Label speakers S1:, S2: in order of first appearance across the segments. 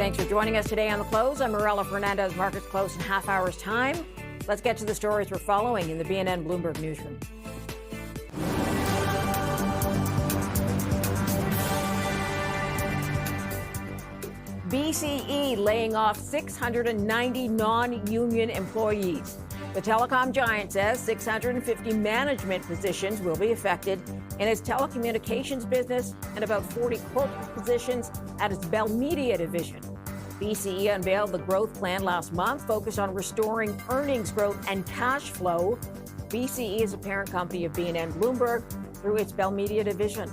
S1: Thanks for joining us today on The Close. I'm Morella Fernandez. Markets close in half hour's time. Let's get to the stories we're following in the BNN Bloomberg newsroom. BCE laying off 690 non-union employees. The telecom giant says 650 management positions will be affected in its telecommunications business and about 40 corporate positions at its Bell Media division. BCE unveiled the growth plan last month, focused on restoring earnings growth and cash flow. BCE is a parent company of BNN Bloomberg through its Bell Media division.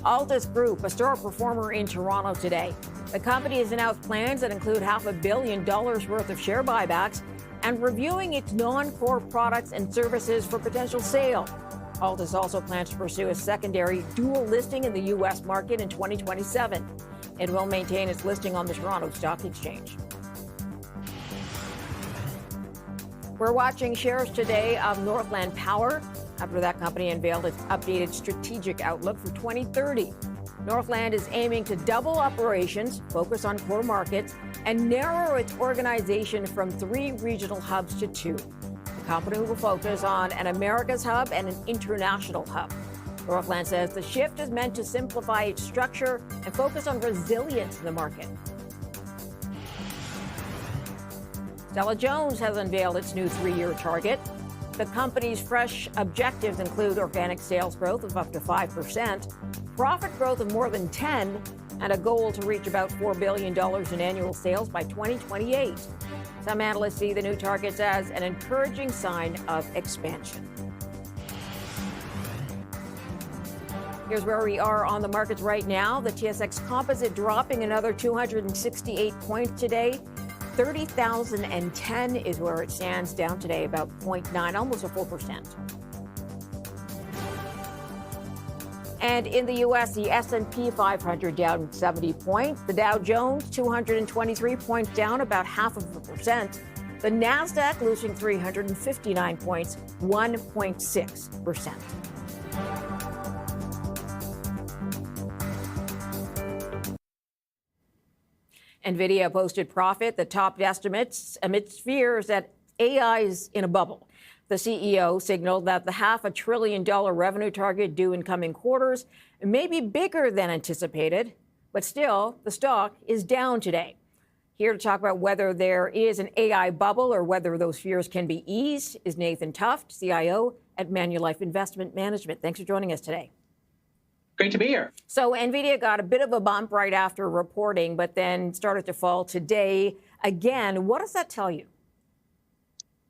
S1: Altus Group, a star performer in Toronto today. The company has announced plans that include $500 million worth of share buybacks and reviewing its non-core products and services for potential sale. Altus also plans to pursue a secondary dual listing in the U.S. market in 2027. It will maintain its listing on the Toronto Stock Exchange. We're watching shares today of Northland Power after that company unveiled its updated strategic outlook for 2030. Northland is aiming to double operations, focus on core markets, and narrow its organization from 3 regional hubs to 2. The company will focus on an Americas hub and an international hub. Northland says the shift is meant to simplify its structure and focus on resilience in the market. Stella-Jones has unveiled its new 3-year target. The company's fresh objectives include organic sales growth of up to 5%, profit growth of more than 10%, and a goal to reach about $4 billion in annual sales by 2028. Some analysts see the new targets as an encouraging sign of expansion. Here's where we are on the markets right now. The TSX Composite dropping another 268 points today. 30,010 is where it stands, down today about 0.9, almost a 4%. And in the U.S., the S&P 500 down 70 points. The Dow Jones 223 points down, about 0.5%. The Nasdaq losing 359 points, 1.6%. NVIDIA posted profit, the top estimates, amidst fears that AI is in a bubble. The CEO signaled that the $500 billion revenue target due in coming quarters may be bigger than anticipated, but still, the stock is down today. Here to talk about whether there is an AI bubble or whether those fears can be eased is Nathan Tuft, CIO at Manulife Investment Management. Thanks for joining us today.
S2: Great to be here.
S1: So NVIDIA got a bit of a bump right after reporting, but then started to fall today again. What does that tell you?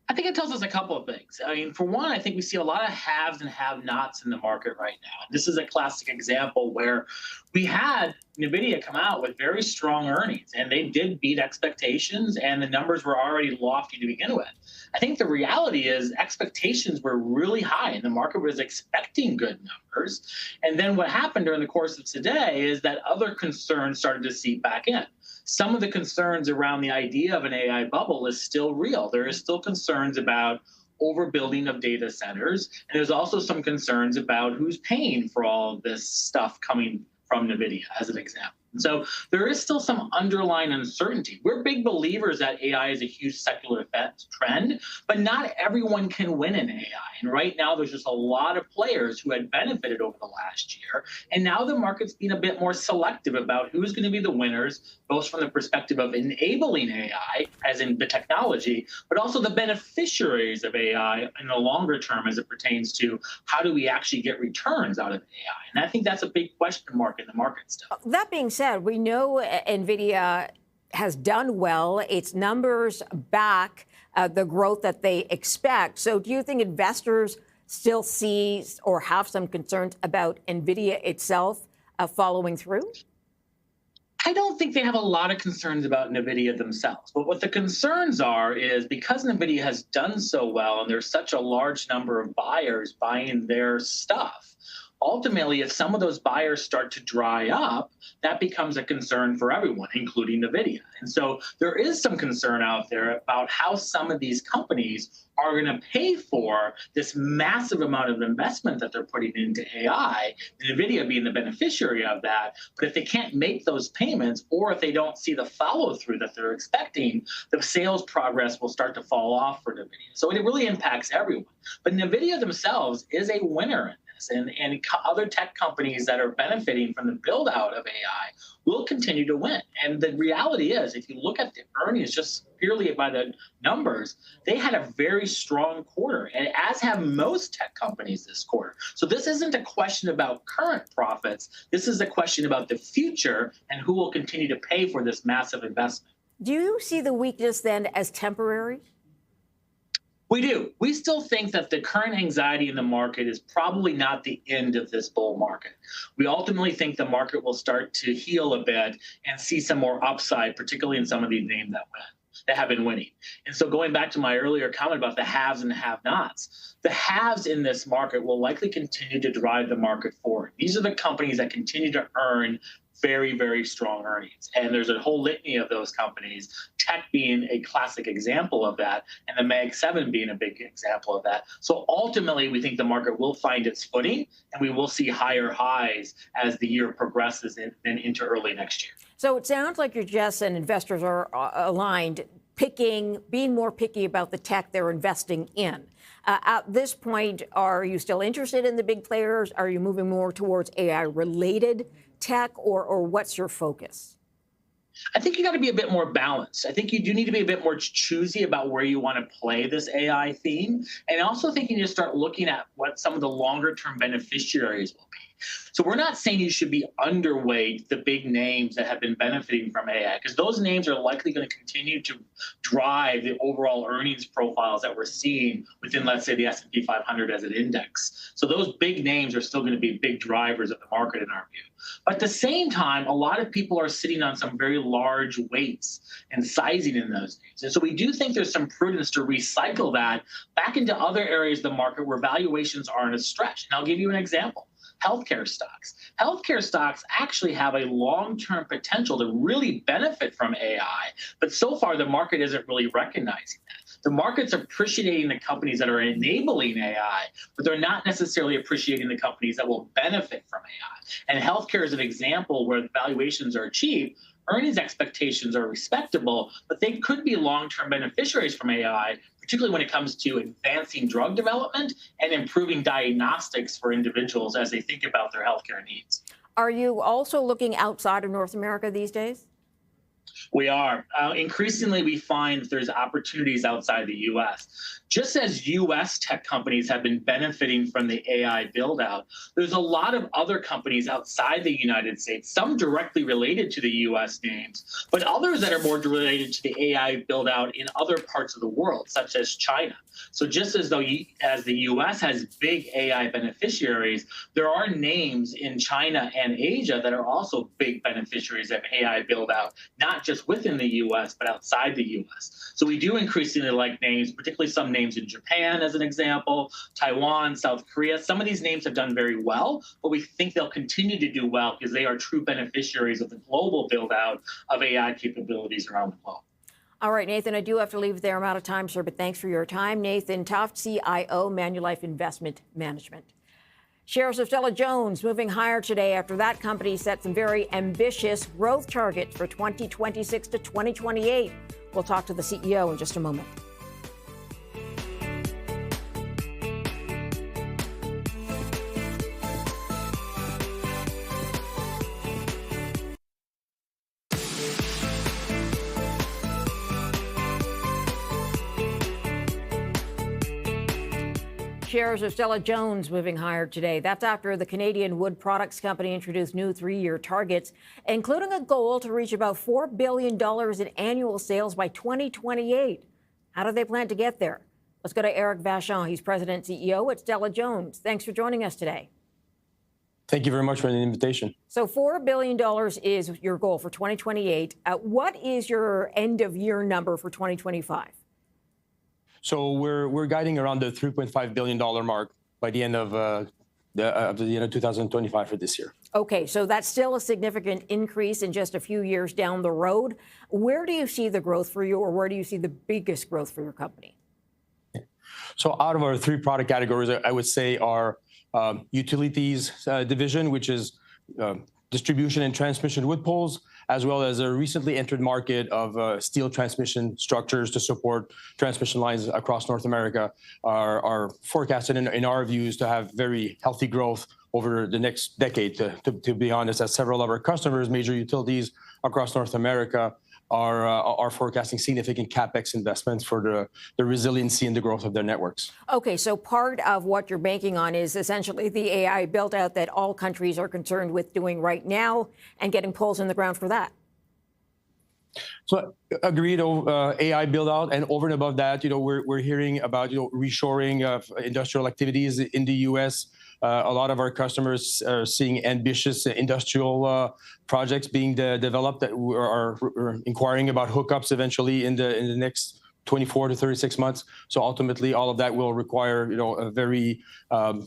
S2: I think it tells us a couple of things. I mean, for one, I think we see a lot of haves and have-nots in the market right now. This is a classic example where we had NVIDIA come out with very strong earnings, and they did beat expectations, and the numbers were already lofty to begin with. I think the reality is expectations were really high, and the market was expecting good numbers. And then what happened during the course of today is that other concerns started to seep back in. Some of the concerns around the idea of an AI bubble is still real. There is still concerns about overbuilding of data centers. And there's also some concerns about who's paying for all of this stuff coming from NVIDIA, as an example. And so there is still some underlying uncertainty. We're big believers that AI is a huge secular trend, but not everyone can win in AI. And right now, there's just a lot of players who had benefited over the last year. And now the market's being a bit more selective about who's going to be the winners, both from the perspective of enabling AI, as in the technology, but also the beneficiaries of AI in the longer term as it pertains to how do we actually get returns out of AI. And I think that's a big question mark in the market still.
S1: That being said, we know NVIDIA has done well. Its numbers back the growth that they expect. So do you think investors still see or have some concerns about NVIDIA itself following through?
S2: I don't think they have a lot of concerns about NVIDIA themselves. But what the concerns are is because NVIDIA has done so well and there's such a large number of buyers buying their stuff, ultimately, if some of those buyers start to dry up, that becomes a concern for everyone, including NVIDIA. And so there is some concern out there about how some of these companies are going to pay for this massive amount of investment that they're putting into AI, NVIDIA being the beneficiary of that. But if they can't make those payments, or if they don't see the follow through that they're expecting, the sales progress will start to fall off for NVIDIA. So it really impacts everyone. But NVIDIA themselves is a winner in this, and other tech companies that are benefiting from the build out of AI will continue to win. And the reality is, if you look at the earnings just purely by the numbers, they had a very strong quarter, and as have most tech companies this quarter. So this isn't a question about current profits. This is a question about the future and who will continue to pay for this massive investment.
S1: Do you see the weakness then as temporary?
S2: We do. We still think that the current anxiety in the market is probably not the end of this bull market. We ultimately think the market will start to heal a bit and see some more upside, particularly in some of these names that have been winning. And so going back to my earlier comment about the haves and the have-nots, the haves in this market will likely continue to drive the market forward. These are the companies that continue to earn very, very strong earnings. And there's a whole litany of those companies, tech being a classic example of that, and the Mag 7 being a big example of that. So ultimately, we think the market will find its footing, and we will see higher highs as the year progresses and into early next year.
S1: So it sounds like your Jess and investors are aligned, being more picky about the tech they're investing in. At this point, are you still interested in the big players? Are you moving more towards AI-related tech, or what's your focus?
S2: I think you got to be a bit more balanced. I think you do need to be a bit more choosy about where you want to play this AI theme. And I also think you need to start looking at what some of the longer term beneficiaries will be. So we're not saying you should be underweight the big names that have been benefiting from AI, because those names are likely going to continue to drive the overall earnings profiles that we're seeing within, let's say, the S&P 500 as an index. So those big names are still going to be big drivers of the market in our view. But at the same time, a lot of people are sitting on some very large weights and sizing in those names. And so we do think there's some prudence to recycle that back into other areas of the market where valuations aren't as stretched. And I'll give you an example. Healthcare stocks. Healthcare stocks actually have a long-term potential to really benefit from AI, but so far the market isn't really recognizing that. The market's appreciating the companies that are enabling AI, but they're not necessarily appreciating the companies that will benefit from AI. And healthcare is an example where the valuations are cheap, earnings expectations are respectable, but they could be long-term beneficiaries from AI, particularly when it comes to advancing drug development and improving diagnostics for individuals as they think about their healthcare needs.
S1: Are you also looking outside of North America these days?
S2: We are. Increasingly, we find that there's opportunities outside the U.S. Just as U.S. tech companies have been benefiting from the AI build-out, there's a lot of other companies outside the United States, some directly related to the U.S. names, but others that are more related to the AI build-out in other parts of the world, such as China. So just as the U.S. has big AI beneficiaries, there are names in China and Asia that are also big beneficiaries of AI build-out, not just within the U.S., but outside the U.S. So we do increasingly like names, particularly some names in Japan, as an example, Taiwan, South Korea. Some of these names have done very well, but we think they'll continue to do well because they are true beneficiaries of the global build-out of AI capabilities around the globe.
S1: All right, Nathan, I do have to leave there. I'm out of time, sir, but thanks for your time. Nathan Toft, CIO, Manulife Investment Management. Shares of Stella-Jones moving higher today after that company set some very ambitious growth targets for 2026 to 2028. We'll talk to the CEO in just a moment. Shares of Stella-Jones moving higher today. That's after the Canadian Wood Products Company introduced new 3-year targets, including a goal to reach about $4 billion in annual sales by 2028. How do they plan to get there? Let's go to Eric Vachon. He's president and CEO at Stella-Jones. Thanks for joining us today.
S3: Thank you very much for the invitation.
S1: So $4 billion is your goal for 2028. What is your end of year number for 2025?
S3: So we're guiding around the $3.5 billion mark by the end of the end of 2025 for this year.
S1: Okay, so that's still a significant increase in just a few years down the road. Where do you see the growth for you, or where do you see the biggest growth for your company?
S3: So out of our three product categories, I would say our utilities division, which is distribution and transmission wood poles, as well as a recently entered market of steel transmission structures to support transmission lines across North America, are forecasted in our views to have very healthy growth over the next decade. To be honest, as several of our customers, major utilities across North America, are forecasting significant capex investments for the resiliency and the growth of their networks.
S1: Okay, so part of what you're banking on is essentially the AI build out that all countries are concerned with doing right now and getting poles in the ground for that.
S3: So agreed, AI build out, and over and above that, we're hearing about reshoring of industrial activities in the U.S. A lot of our customers are seeing ambitious industrial projects being developed that are inquiring about hookups eventually in the next 24 to 36 months. So ultimately, all of that will require a very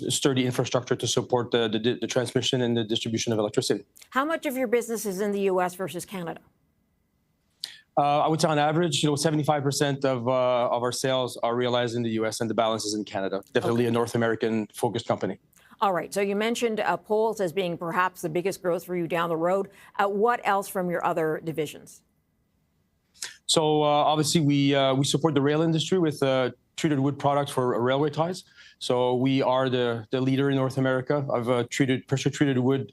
S3: sturdy infrastructure to support the transmission and the distribution of electricity.
S1: How much of your business is in the U.S. versus Canada?
S3: I would say on average, 75% of our sales are realized in the U.S. and the balance is in Canada. Definitely a North American focused company.
S1: All right. So you mentioned poles as being perhaps the biggest growth for you down the road. What else from your other divisions?
S3: So obviously, we support the rail industry with treated wood products for railway ties. So we are the leader in North America of pressure treated wood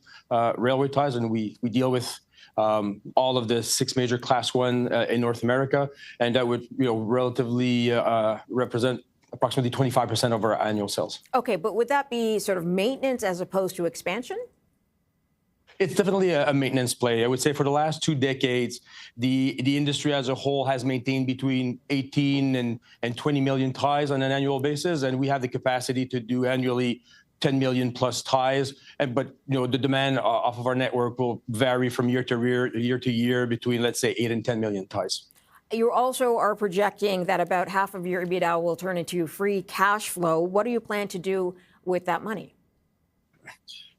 S3: railway ties, and we deal with all of the 6 major Class 1 in North America, and that would relatively represent approximately 25% of our annual sales. Okay,
S1: but would that be sort of maintenance as opposed to expansion?
S3: It's definitely a maintenance play. I would say for the last 2 decades, the industry as a whole has maintained between 18 and 20 million ties on an annual basis, and we have the capacity to do annually 10 million plus ties. But the demand off of our network will vary from year to year between, let's say, 8 and 10 million ties.
S1: You also are projecting that about half of your EBITDA will turn into free cash flow. What do you plan to do with that money?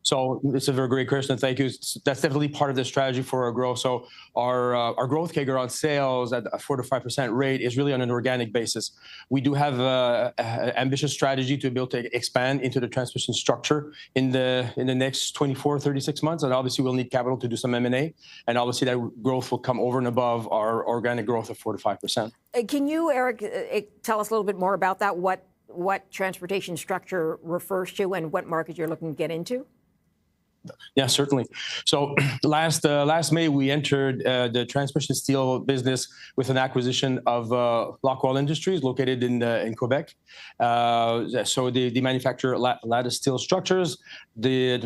S3: So it's a very great question. Thank you. That's definitely part of the strategy for our growth. So our growth CAGR on sales at a 4 to 5% rate is really on an organic basis. We do have an ambitious strategy to be able to expand into the transmission structure in the next 24, 36 months. And obviously, we'll need capital to do some M&A. And obviously, that growth will come over and above our organic growth of 4 to 5%.
S1: Can you, Eric, tell us a little bit more about that? What transportation structure refers to and what market you're looking to get into?
S3: Yeah, certainly. So last May, we entered the transmission steel business with an acquisition of Lockwall Industries located in Quebec. So they manufacture lattice steel structures. The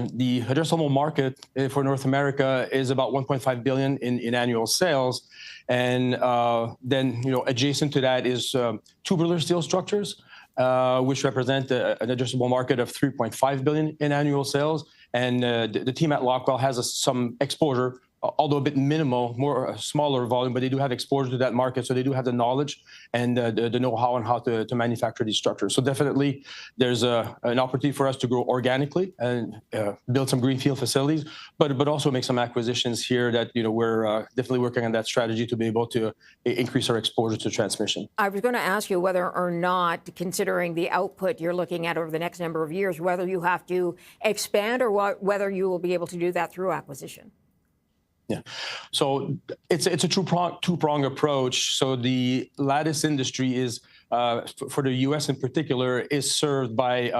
S3: addressable market for North America is about $1.5 billion in annual sales. And then, adjacent to that is tubular steel structures, which represent an addressable market of $3.5 billion in annual sales. And the team at Lockwall has some exposure, although a bit minimal, more smaller volume, but they do have exposure to that market. So they do have the knowledge and the know-how on how to manufacture these structures. So definitely there's an opportunity for us to grow organically and build some greenfield facilities, but also make some acquisitions here that we're definitely working on that strategy to be able to increase our exposure to transmission.
S1: I was going to ask you whether or not, considering the output you're looking at over the next number of years, whether you have to expand or whether you will be able to do that through acquisition.
S3: Yeah, so it's a two-prong approach. So the lattice industry is, for the U.S. in particular, is served by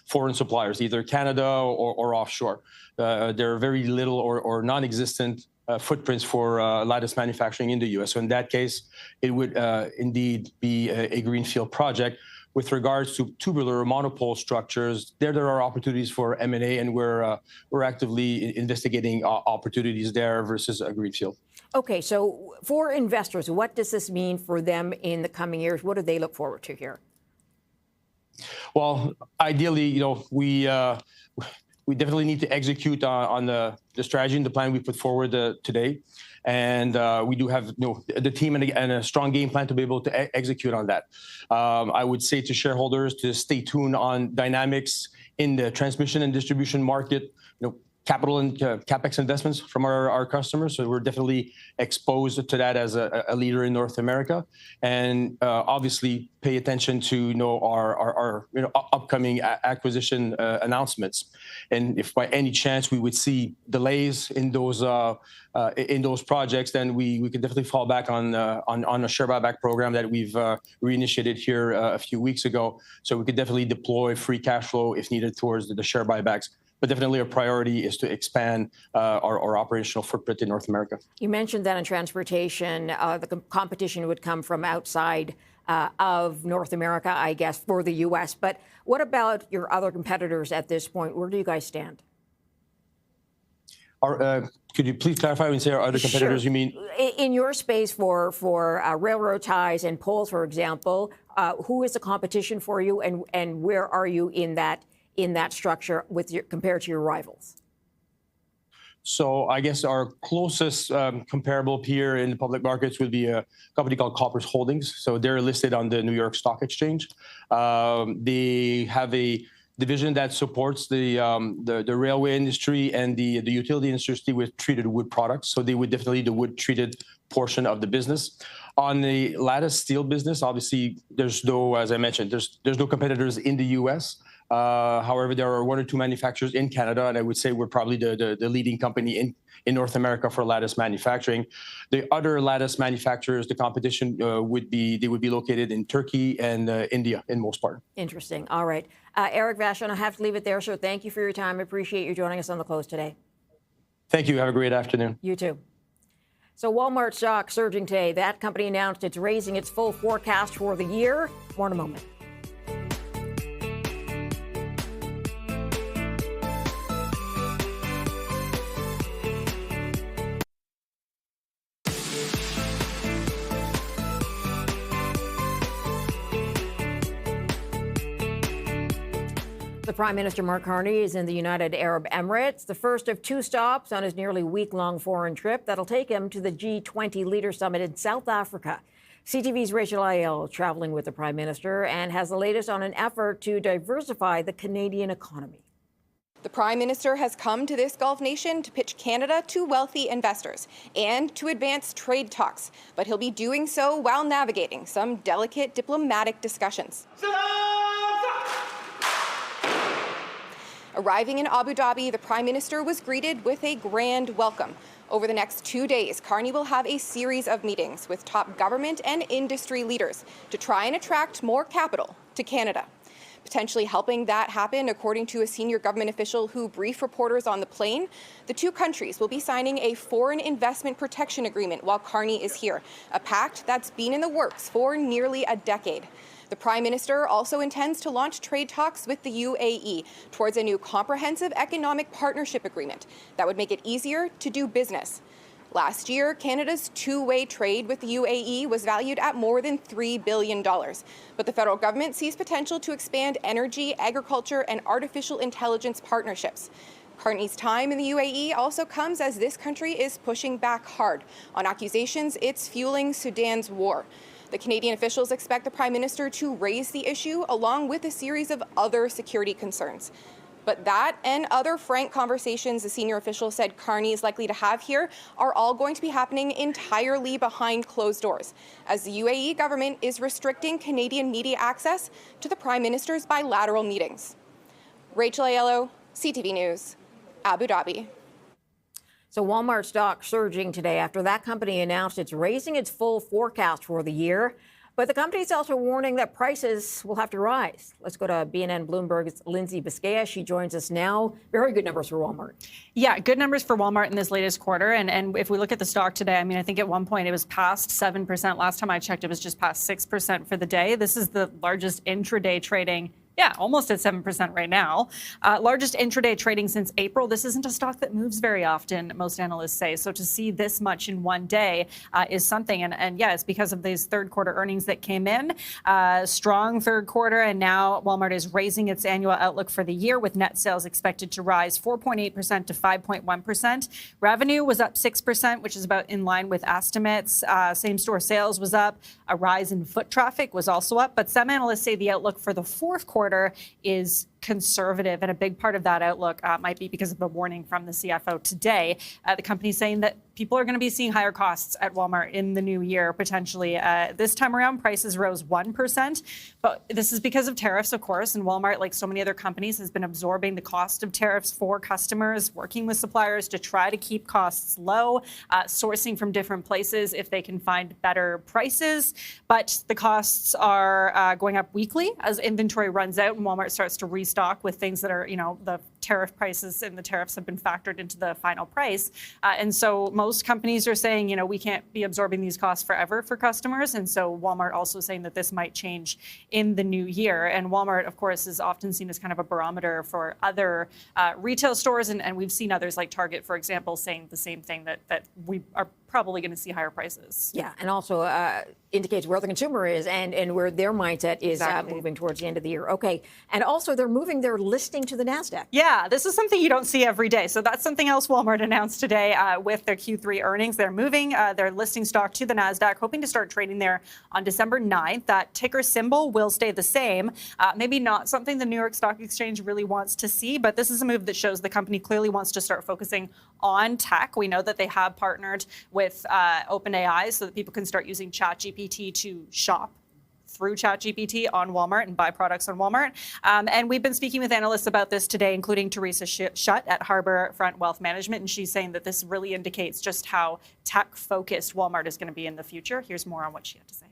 S3: foreign suppliers, either Canada or offshore. There are very little or non-existent footprints for lattice manufacturing in the U.S. So in that case, it would indeed be a greenfield project. With regards to tubular or monopole structures, there are opportunities for M&A, and we're actively investigating opportunities there versus a greenfield.
S1: Okay, so for investors, what does this mean for them in the coming years? What do they look forward to here?
S3: Well, ideally, we definitely need to execute on the strategy and the plan we put forward today. And we do have the team and a strong game plan to be able to execute on that. I would say to shareholders to stay tuned on dynamics in the transmission and distribution market, capital and capex investments from our customers. So we're definitely exposed to that as a leader in North America, and obviously pay attention to our upcoming acquisition announcements. And if by any chance we would see delays in those projects, then we could definitely fall back on a share buyback program that we've reinitiated here a few weeks ago. So we could definitely deploy free cash flow if needed towards the share buybacks. But definitely our priority is to expand our operational footprint in North America.
S1: You mentioned that in transportation, the competition would come from outside of North America, I guess, for the U.S. But what about your other competitors at this point? Where do you guys stand?
S3: Could you please clarify when you say our other competitors?
S1: Sure.
S3: You mean
S1: in your space for railroad ties and poles, for example? Who is the competition for you, and where are you in that structure compared to your rivals?
S3: So I guess our closest comparable peer in the public markets would be a company called Koppers Holdings. So they're listed on the New York Stock Exchange. They have a division that supports the railway industry and the utility industry with treated wood products. So they would definitely the wood treated portion of the business. On the lattice steel business, obviously there's no, as I mentioned, there's no competitors in the U.S. However, there are one or two manufacturers in Canada, and I would say we're probably the leading company in North America for lattice manufacturing. The other lattice manufacturers, the competition would be located in Turkey and India in most part.
S1: Interesting. All right. Eric Vachon, I have to leave it there. So thank you for your time. I appreciate you joining us on The Close today.
S3: Thank you. Have a great afternoon.
S1: You too. So Walmart stock surging today. That company announced it's raising its full forecast for the year. More in a moment. The Prime Minister, Mark Carney, is in the United Arab Emirates, the first of two stops on his nearly week-long foreign trip that'll take him to the G20 Leader Summit in South Africa. CTV's Rachel Aiello traveling with the Prime Minister and has the latest on an effort to diversify the Canadian economy.
S4: The Prime Minister has come to this Gulf nation to pitch Canada to wealthy investors and to advance trade talks, but he'll be doing so while navigating some delicate diplomatic discussions. Arriving in Abu Dhabi, the Prime Minister was greeted with a grand welcome. Over the next 2 days, Carney will have a series of meetings with top government and industry leaders to try and attract more capital to Canada. Potentially helping that happen, according to a senior government official who briefed reporters on the plane, the two countries will be signing a foreign investment protection agreement while Carney is here, a pact that's been in the works for nearly a decade. The Prime Minister also intends to launch trade talks with the UAE towards a new comprehensive economic partnership agreement that would make it easier to do business. Last year, Canada's two-way trade with the UAE was valued at more than $3 billion. But the federal government sees potential to expand energy, agriculture, and artificial intelligence partnerships. Carney's time in the UAE also comes as this country is pushing back hard on accusations it's fueling Sudan's war. The Canadian officials expect the Prime Minister to raise the issue along with a series of other security concerns. But that and other frank conversations the senior official said Carney is likely to have here are all going to be happening entirely behind closed doors, as the UAE government is restricting Canadian media access to the Prime Minister's bilateral meetings. Rachel Aiello, CTV News, Abu Dhabi.
S1: So Walmart stock surging today after that company announced it's raising its full forecast for the year. But the company is also warning that prices will have to rise. Let's go to BNN Bloomberg's Lindsay Biscaya. She joins us now. Very good numbers for Walmart.
S5: Yeah, good numbers for Walmart in this latest quarter. And if we look at the stock today, I mean, I think at one point it was past 7%. Last time I checked, it was just past 6% for the day. This is the largest intraday trading. Yeah, almost at 7% right now. Largest intraday trading since April. This isn't a stock that moves very often, most analysts say. So to see this much in one day is something. And yeah, it's because of these third quarter earnings that came in. Strong third quarter. And now Walmart is raising its annual outlook for the year with net sales expected to rise 4.8% to 5.1%. Revenue was up 6%, which is about in line with estimates. Same store sales was up. A rise in foot traffic was also up. But some analysts say the outlook for the fourth quarter is conservative, and a big part of that outlook might be because of the warning from the CFO today. The company's saying that people are going to be seeing higher costs at Walmart in the new year, potentially. This time around, prices rose 1%, but this is because of tariffs, of course, and Walmart, like so many other companies, has been absorbing the cost of tariffs for customers, working with suppliers to try to keep costs low, sourcing from different places if they can find better prices. But the costs are going up weekly as inventory runs out and Walmart starts to restock with things that are, the tariff prices and the tariffs have been factored into the final price. And so most companies are saying, we can't be absorbing these costs forever for customers. And so Walmart also saying that this might change in the new year. And Walmart, of course, is often seen as kind of a barometer for other retail stores. And we've seen others like Target, for example, saying the same thing, that we are probably going to see higher prices.
S1: Yeah, and also indicates where the consumer is and where their mindset is moving towards the end of the year. Okay, and also they're moving their listing to the NASDAQ.
S5: Yeah, this is something you don't see every day. So that's something else Walmart announced today with their Q3 earnings. They're moving their listing stock to the NASDAQ, hoping to start trading there on December 9th. That ticker symbol will stay the same. Maybe not something the New York Stock Exchange really wants to see, but this is a move that shows the company clearly wants to start focusing on tech. We know that they have partnered with OpenAI so that people can start using ChatGPT to shop through ChatGPT on Walmart and buy products on Walmart. And we've been speaking with analysts about this today, including Teresa Schutt at Harborfront Wealth Management. And she's saying that this really indicates just how tech-focused Walmart is going to be in the future. Here's more on what she had to say.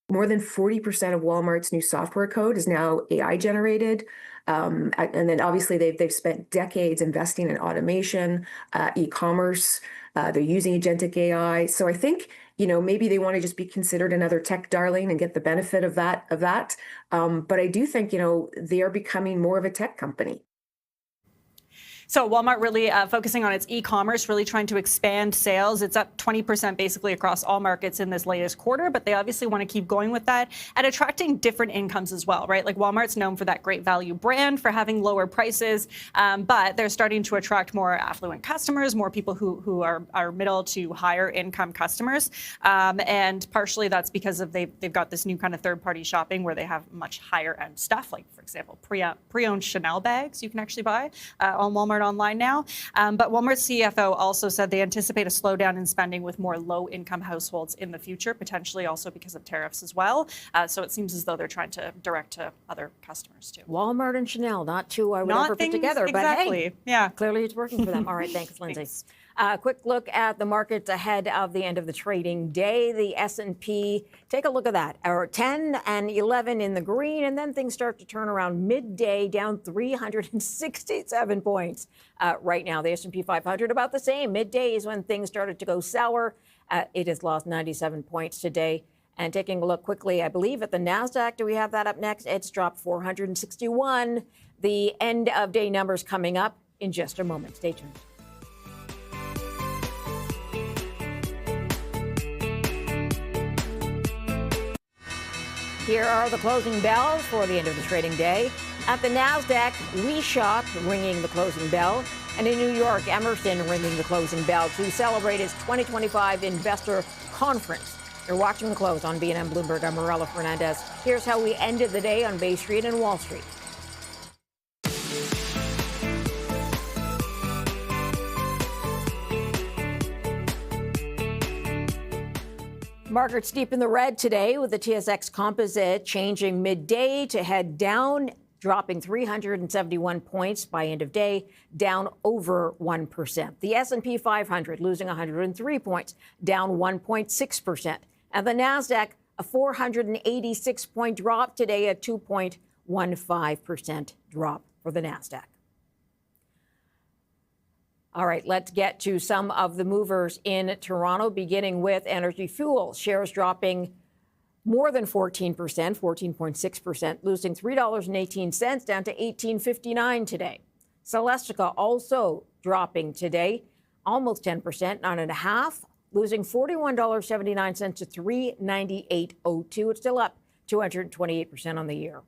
S6: More than 40% of Walmart's new software code is now AI generated. And then obviously they've spent decades investing in automation, e-commerce. They're using agentic AI. So I think, maybe they want to just be considered another tech darling and get the benefit of that. But I do think, they are becoming more of a tech company.
S5: So Walmart really focusing on its e-commerce, really trying to expand sales. It's up 20% basically across all markets in this latest quarter, but they obviously want to keep going with that and attracting different incomes as well, right? Like Walmart's known for that great value brand, for having lower prices, but they're starting to attract more affluent customers, more people who are middle to higher income customers. And partially that's because of they've got this new kind of third-party shopping where they have much higher end stuff, like, for example, pre-owned Chanel bags you can actually buy on Walmart online now. But Walmart's CFO also said they anticipate a slowdown in spending with more low-income households in the future, potentially also because of tariffs as well. So it seems as though they're trying to direct to other customers too.
S1: Walmart and Chanel, not two I would ever put together,
S5: exactly.
S1: But hey,
S5: yeah,
S1: clearly it's working for them. All right, thanks, Lindsay.
S5: Thanks.
S1: Quick look at the markets ahead of the end of the trading day. The S&P, take a look at that. Our 10 and 11 in the green, and then things start to turn around midday, down 367 points. Right now, the S&P 500 about the same. Midday is when things started to go sour. It has lost 97 points today. And taking a look quickly, I believe at the NASDAQ, do we have that up next? It's dropped 461. The end of day numbers coming up in just a moment. Stay tuned. Here are the closing bells for the end of the trading day. At the NASDAQ, we shop, ringing the closing bell. And in New York, Emerson ringing the closing bell to celebrate its 2025 Investor Conference. You're watching the close on BNN Bloomberg. I'm Morella Fernandez. Here's how we ended the day on Bay Street and Wall Street. Markets deep in the red today with the TSX Composite changing midday to head down, dropping 371 points by end of day, down over 1%. The S&P 500 losing 103 points, down 1.6%. And the NASDAQ, a 486-point drop today, a 2.15% drop for the NASDAQ. All right, let's get to some of the movers in Toronto, beginning with Energy Fuels. Shares dropping more than 14%, 14.6%, losing $3.18 down to $18.59 today. Celestica also dropping today, almost 10%, 9.5%, losing $41.79 to $398.02. It's still up 228% on the year.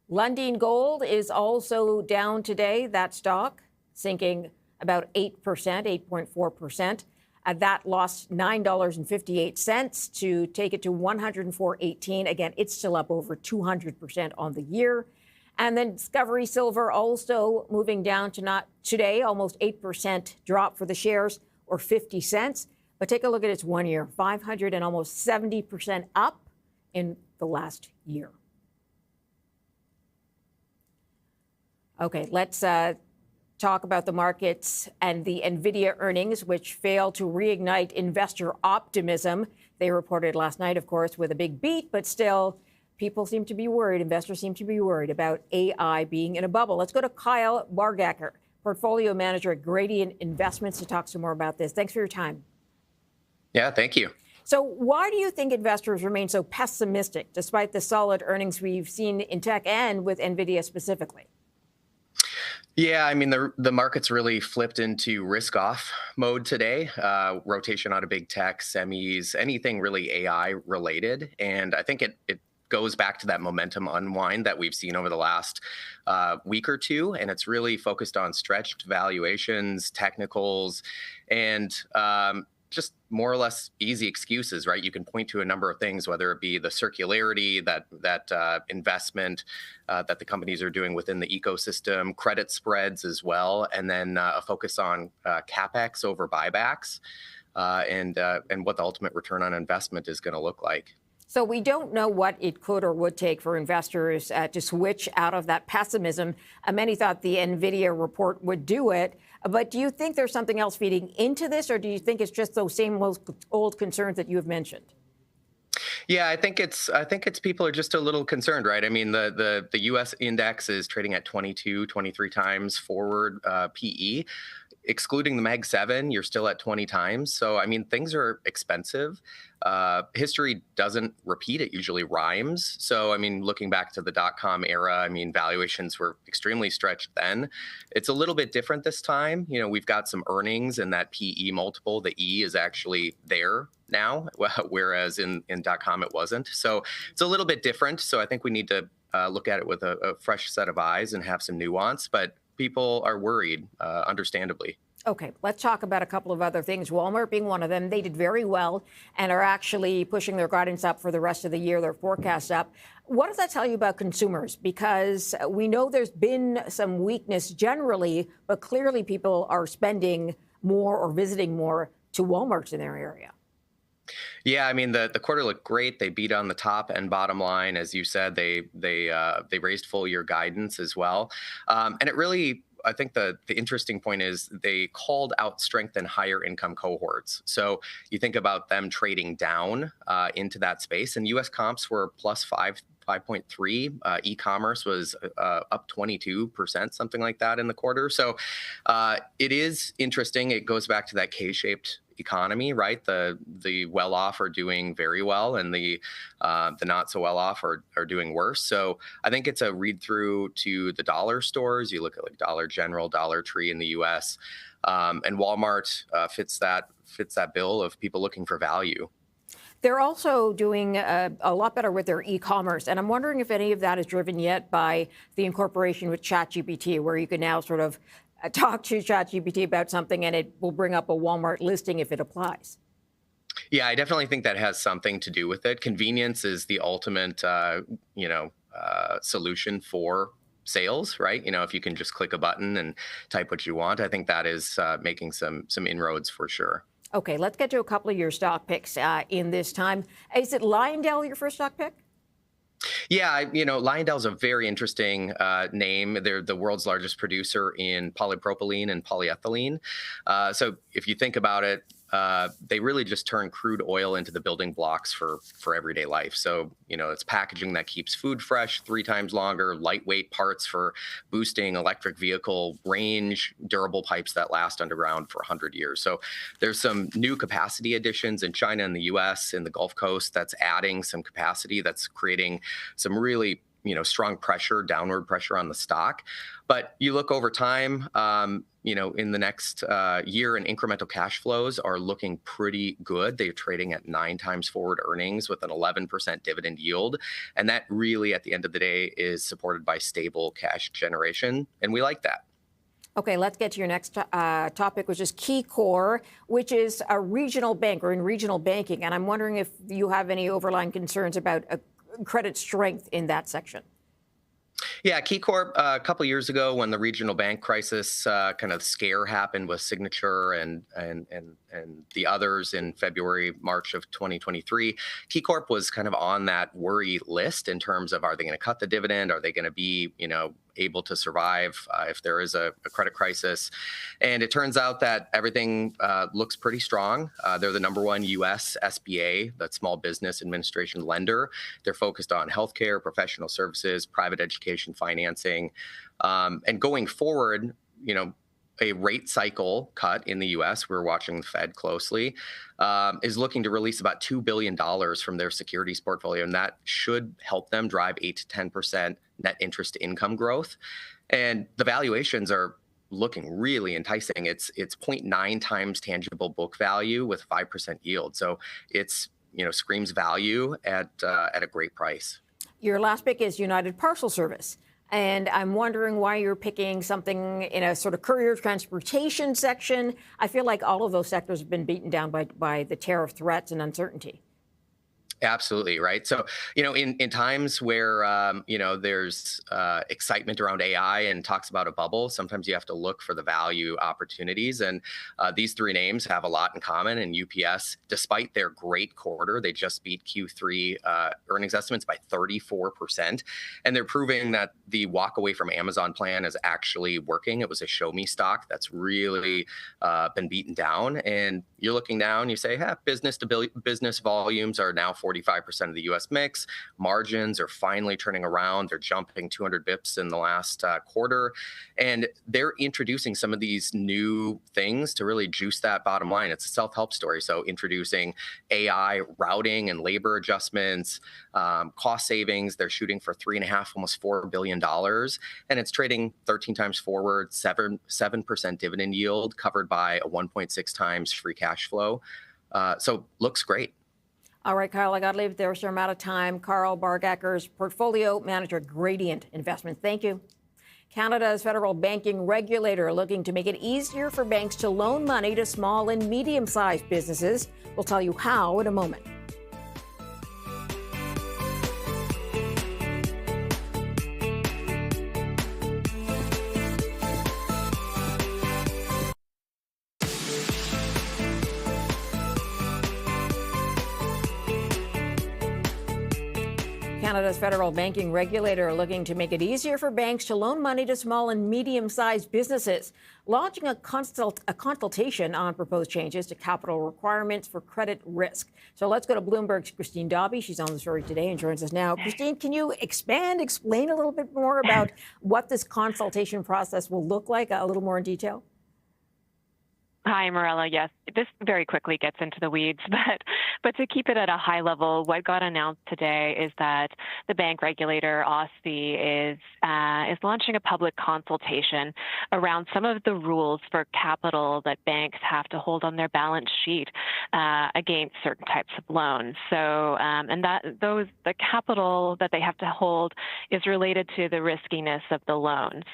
S1: Lundin Gold is also down today. That stock sinking about 8%, 8.4%. That lost $9.58 to take it to 104.18. Again, it's still up over 200% on the year. And then Discovery Silver also moving down to not today, almost 8% drop for the shares, or 50 cents. But take a look at its 1 year, 500 and almost 70% up in the last year. Okay, let's talk about the markets and the NVIDIA earnings, which failed to reignite investor optimism. They reported last night, of course, with a big beat, but still, people seem to be worried, investors seem to be worried about AI being in a bubble. Let's go to Kyle Bargacker, portfolio manager at Gradient Investments, to talk some more about this. Thanks for your time.
S7: Yeah, thank you.
S1: So why do you think investors remain so pessimistic despite the solid earnings we've seen in tech and with NVIDIA specifically?
S7: Yeah, I mean, the market's really flipped into risk-off mode today. Rotation out of big tech, semis, anything really AI related. And I think it goes back to that momentum unwind that we've seen over the last week or two. And it's really focused on stretched valuations, technicals, and just more or less easy excuses, right? You can point to a number of things, whether it be the circularity, that investment that the companies are doing within the ecosystem, credit spreads as well, and then a focus on capex over buybacks, and what the ultimate return on investment is going to look like.
S1: So we don't know what it could or would take for investors to switch out of that pessimism. Many thought the NVIDIA report would do it. But do you think there's something else feeding into this, or do you think it's just those same old concerns that you have mentioned?
S7: Yeah, I think it's people are just a little concerned, right? I mean, the U.S. index is trading at 22, 23 times forward PE. Excluding the Mag 7, you're still at 20 times. So, I mean, things are expensive. History doesn't repeat. It usually rhymes. So, I mean, looking back to the dot-com era, I mean, valuations were extremely stretched then. It's a little bit different this time. You know, we've got some earnings and that PE multiple, the E is actually there now, whereas in dot-com it wasn't. So it's a little bit different. So I think we need to look at it with a fresh set of eyes and have some nuance. But people are worried, understandably.
S1: Okay, let's talk about a couple of other things. Walmart being one of them. They did very well and are actually pushing their guidance up for the rest of the year, their forecasts up. What does that tell you about consumers? Because we know there's been some weakness generally, but clearly people are spending more or visiting more to Walmarts in their area.
S7: Yeah, I mean, the quarter looked great. They beat on the top and bottom line, as you said. They raised full year guidance as well, and it really, I think the interesting point is they called out strength in higher income cohorts. So you think about them trading down into that space, and U.S. comps were plus 5.3. E-commerce was up 22%, something like that in the quarter. So it is interesting. It goes back to that K-shaped economy, right? The well-off are doing very well, and the not so well-off are doing worse. So I think it's a read-through to the dollar stores. You look at like Dollar General, Dollar Tree in the U.S., and Walmart fits that bill of people looking for value.
S1: They're also doing a lot better with their e-commerce. And I'm wondering if any of that is driven yet by the incorporation with ChatGPT, where you can now sort of talk to ChatGPT about something and it will bring up a Walmart listing if it applies.
S7: Yeah, I definitely think that has something to do with it. Convenience is the ultimate, solution for sales, right? You know, if you can just click a button and type what you want, I think that is making some inroads for sure.
S1: Okay, let's get to a couple of your stock picks in this time. Is it Lyondell your first stock pick?
S7: Yeah, Lyondell's a very interesting name. They're the world's largest producer in polypropylene and polyethylene. So if you think about it, they really just turn crude oil into the building blocks for everyday life. So, it's packaging that keeps food fresh 3 times longer, lightweight parts for boosting electric vehicle range, durable pipes that last underground for 100 years. So there's some new capacity additions in China and the US in the Gulf Coast that's adding some capacity that's creating some really strong pressure, downward pressure on the stock. But you look over time, in the next year, and incremental cash flows are looking pretty good. They're trading at 9 times forward earnings with an 11% dividend yield. And that really, at the end of the day, is supported by stable cash generation. And we like that.
S1: Okay, let's get to your next topic, which is KeyCorp, which is a regional bank or in regional banking. And I'm wondering if you have any overlying concerns about credit strength in that section.
S7: Yeah, KeyCorp, a couple years ago when the regional bank crisis kind of scare happened with Signature and the others in February, March of 2023, KeyCorp was kind of on that worry list in terms of, are they going to cut the dividend? Are they going to be, able to survive if there is a credit crisis? And it turns out that everything looks pretty strong. They're the #1 U.S. SBA, that Small Business Administration lender. They're focused on healthcare, professional services, private education financing. And going forward, a rate cycle cut in the U.S., we're watching the Fed closely, is looking to release about $2 billion from their securities portfolio. And that should help them drive 8 to 10% net interest income growth. And the valuations are looking really enticing. It's 0.9 times tangible book value with 5% yield. So it's, screams value at a great price.
S1: Your last pick is United Parcel Service. And I'm wondering why you're picking something in a sort of courier transportation section. I feel like all of those sectors have been beaten down by the tariff threats and uncertainty.
S7: Absolutely, right. So, in times where, there's excitement around AI and talks about a bubble, sometimes you have to look for the value opportunities. And these three names have a lot in common. And UPS, despite their great quarter, they just beat Q3 earnings estimates by 34%. And they're proving that the walk away from Amazon plan is actually working. It was a show me stock that's really been beaten down. And you're looking down, you say, business to business volumes are now 45% of the U.S. mix. Margins are finally turning around. They're jumping 200 bips in the last quarter. And they're introducing some of these new things to really juice that bottom line. It's a self-help story. So introducing AI routing and labor adjustments, cost savings. They're shooting for $3.5, almost $4 billion. And it's trading 13 times forward, 7% dividend yield covered by a 1.6 times free cash flow. So looks great.
S1: All right, Kyle, I got to leave it there. So I'm out of time. Carl Bargacker's portfolio manager, Gradient Investment. Thank you. Canada's federal banking regulator looking to make it easier for banks to loan money to small and medium-sized businesses. We'll tell you how in a moment. Canada's federal banking regulator looking to make it easier for banks to loan money to small and medium-sized businesses, launching a consultation on proposed changes to capital requirements for credit risk. So let's go to Bloomberg's Christine Dobby. She's on the story today and joins us now. Christine, can you explain a little bit more about what this consultation process will look like, a little more in detail?
S8: Hi, Morella. Yes, this very quickly gets into the weeds, but to keep it at a high level, what got announced today is that the bank regulator, OSFI, is launching a public consultation around some of the rules for capital that banks have to hold on their balance sheet against certain types of loans. So, and the capital that they have to hold is related to the riskiness of the loans.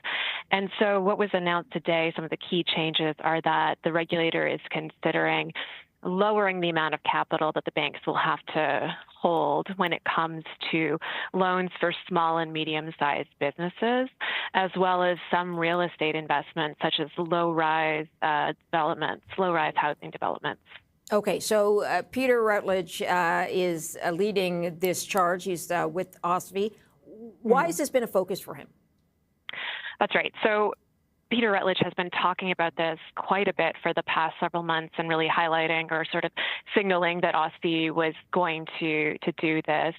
S8: And so, what was announced today, some of the key changes are that the regulator is considering lowering the amount of capital that the banks will have to hold when it comes to loans for small and medium-sized businesses, as well as some real estate investments, such as low-rise housing developments.
S1: Okay, so Peter Rutledge is leading this charge. He's with OSFI. Why has this been a focus for him?
S8: That's right. So Peter Rutledge has been talking about this quite a bit for the past several months and really highlighting or sort of signaling that OSFI was going to do this.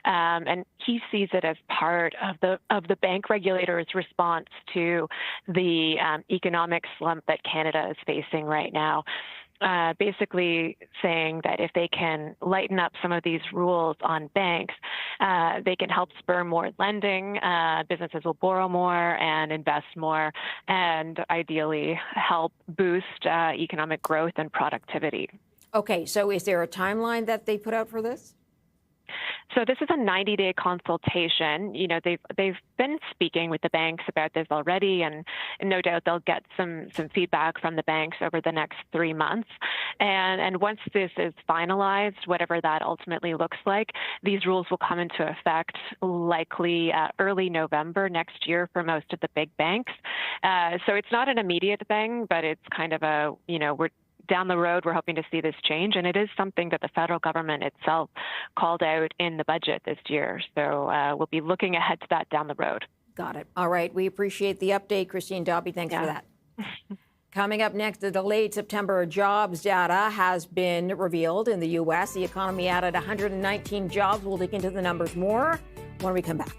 S8: And he sees it as part of the bank regulator's response to the economic slump that Canada is facing right now. Basically saying that if they can lighten up some of these rules on banks, they can help spur more lending, businesses will borrow more and invest more, and ideally help boost economic growth and productivity.
S1: Okay, so is there a timeline that they put out for this?
S8: So this is a 90-day consultation. You know, they've been speaking with the banks about this already, and no doubt they'll get some feedback from the banks over the next 3 months. And once this is finalized, whatever that ultimately looks like, these rules will come into effect likely early November next year for most of the big banks. So it's not an immediate thing, but it's kind of a, you know, we're down the road, we're hoping to see this change, and it is something that the federal government itself called out in the budget this year. So we'll be looking ahead to that down the road.
S1: Got it. All right. We appreciate the update, Christine Dobby. Thanks for that. Coming up next, the delayed September jobs data has been revealed in the U.S. The economy added 119 jobs. We'll dig into the numbers more when we come back.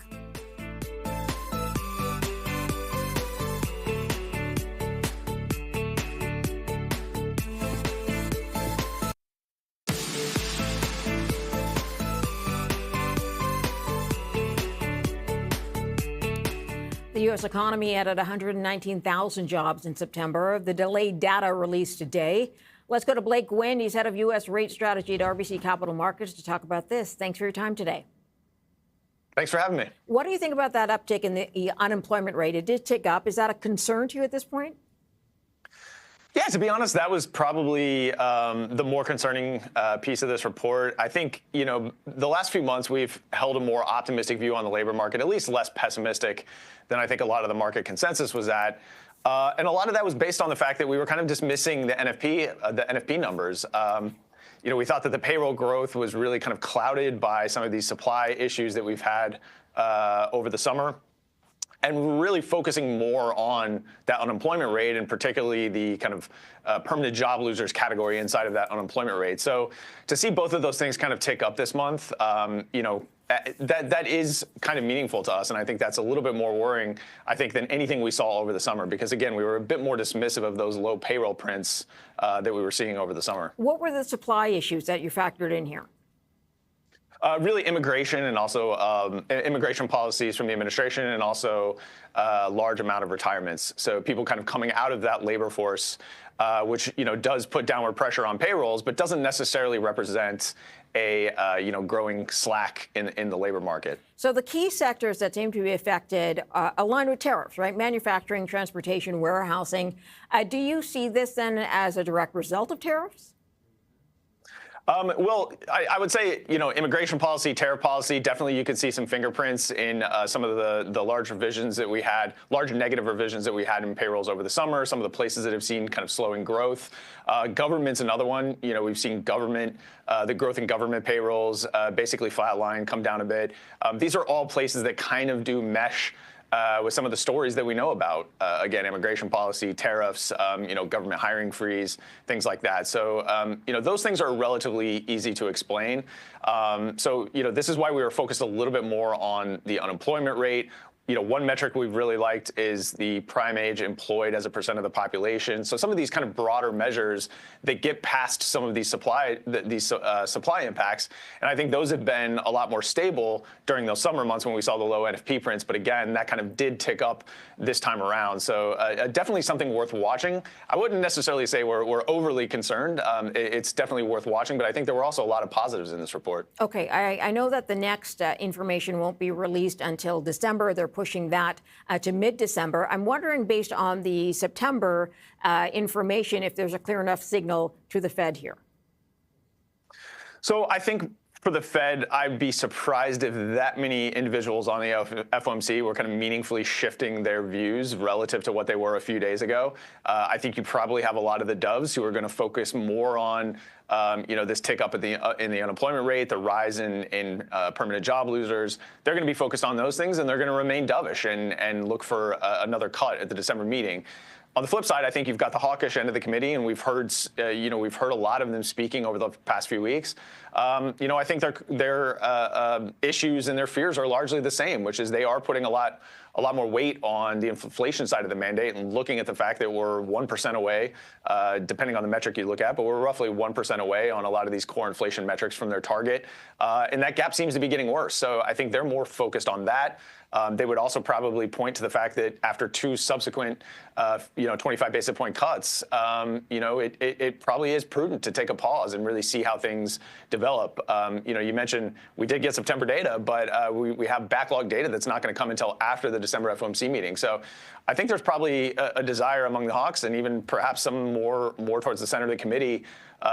S1: The U.S. economy added 119,000 jobs in September. The delayed data released today. Let's go to Blake Gwynn. He's head of U.S. rate strategy at RBC Capital Markets to talk about this. Thanks for your time today.
S9: Thanks for having me.
S1: What do you think about that uptick in the unemployment rate? It did tick up. Is that a concern to you at this point?
S9: Yeah, to be honest, that was probably the more concerning piece of this report. I think, you know, the last few months we've held a more optimistic view on the labor market, at least less pessimistic than I think a lot of the market consensus was at. And a lot of that was based on the fact that we were kind of dismissing the NFP numbers. You know, we thought that the payroll growth was really kind of clouded by some of these supply issues that we've had over the summer. And really focusing more on that unemployment rate, and particularly the kind of permanent job losers category inside of that unemployment rate. So to see both of those things kind of tick up this month, you know, that is kind of meaningful to us. And I think that's a little bit more worrying, I think, than anything we saw over the summer. Because, again, we were a bit more dismissive of those low payroll prints that we were seeing over the summer.
S1: What were the supply issues that you factored in here?
S9: Really immigration, and also immigration policies from the administration, and also a large amount of retirements. So people kind of coming out of that labor force, which, you know, does put downward pressure on payrolls, but doesn't necessarily represent a you know, growing slack in the labor market.
S1: So the key sectors that seem to be affected align with tariffs, right? Manufacturing, transportation, warehousing. Do you see this then as a direct result of tariffs?
S9: Well, I would say, you know, immigration policy, tariff policy, definitely you could see some fingerprints in some of the large revisions that we had, large negative revisions that we had in payrolls over the summer, some of the places that have seen kind of slowing growth. Government's another one. You know, we've seen government, the growth in government payrolls basically flatline, come down a bit. These are all places that kind of do mesh with some of the stories that we know about, again, immigration policy, tariffs, you know, government hiring freeze, things like that. So, you know, those things are relatively easy to explain. So, you know, this is why we were focused a little bit more on the unemployment rate. You know, one metric we've really liked is the prime age employed as a percent of the population. So some of these kind of broader measures that get past some of these supply impacts, and I think those have been a lot more stable during those summer months when we saw the low NFP prints. But again, that kind of did tick up this time around. So definitely something worth watching. I wouldn't necessarily say we're overly concerned. It's definitely worth watching, but I think there were also a lot of positives in this report.
S1: Okay, I know that the next information won't be released until December. They're pushing that to mid-December. I'm wondering, based on the September information, if there's a clear enough signal to the Fed here.
S9: So I think for the Fed, I'd be surprised if that many individuals on the FOMC were kind of meaningfully shifting their views relative to what they were a few days ago. I think you probably have a lot of the doves who are going to focus more on you know, this tick up in the unemployment rate, the rise in permanent job losers. They're going to be focused on those things, and they're going to remain dovish and look for another cut at the December meeting. On the flip side, I think you've got the hawkish end of the committee, and we've heard, you know, we've heard a lot of them speaking over the past few weeks. You know, I think their issues and their fears are largely the same, which is they are putting a lot more weight on the inflation side of the mandate, and looking at the fact that we're 1% away, depending on the metric you look at, but we're roughly 1% away on a lot of these core inflation metrics from their target. And that gap seems to be getting worse. So I think they're more focused on that. They would also probably point to the fact that after two subsequent, you know, 25 basis point cuts, you know, it probably is prudent to take a pause and really see how things develop develop. You mentioned we did get September data, but we have backlog data that's not going to come until after the December FOMC meeting. So I think there's probably a desire among the hawks and even perhaps some more towards the center of the committee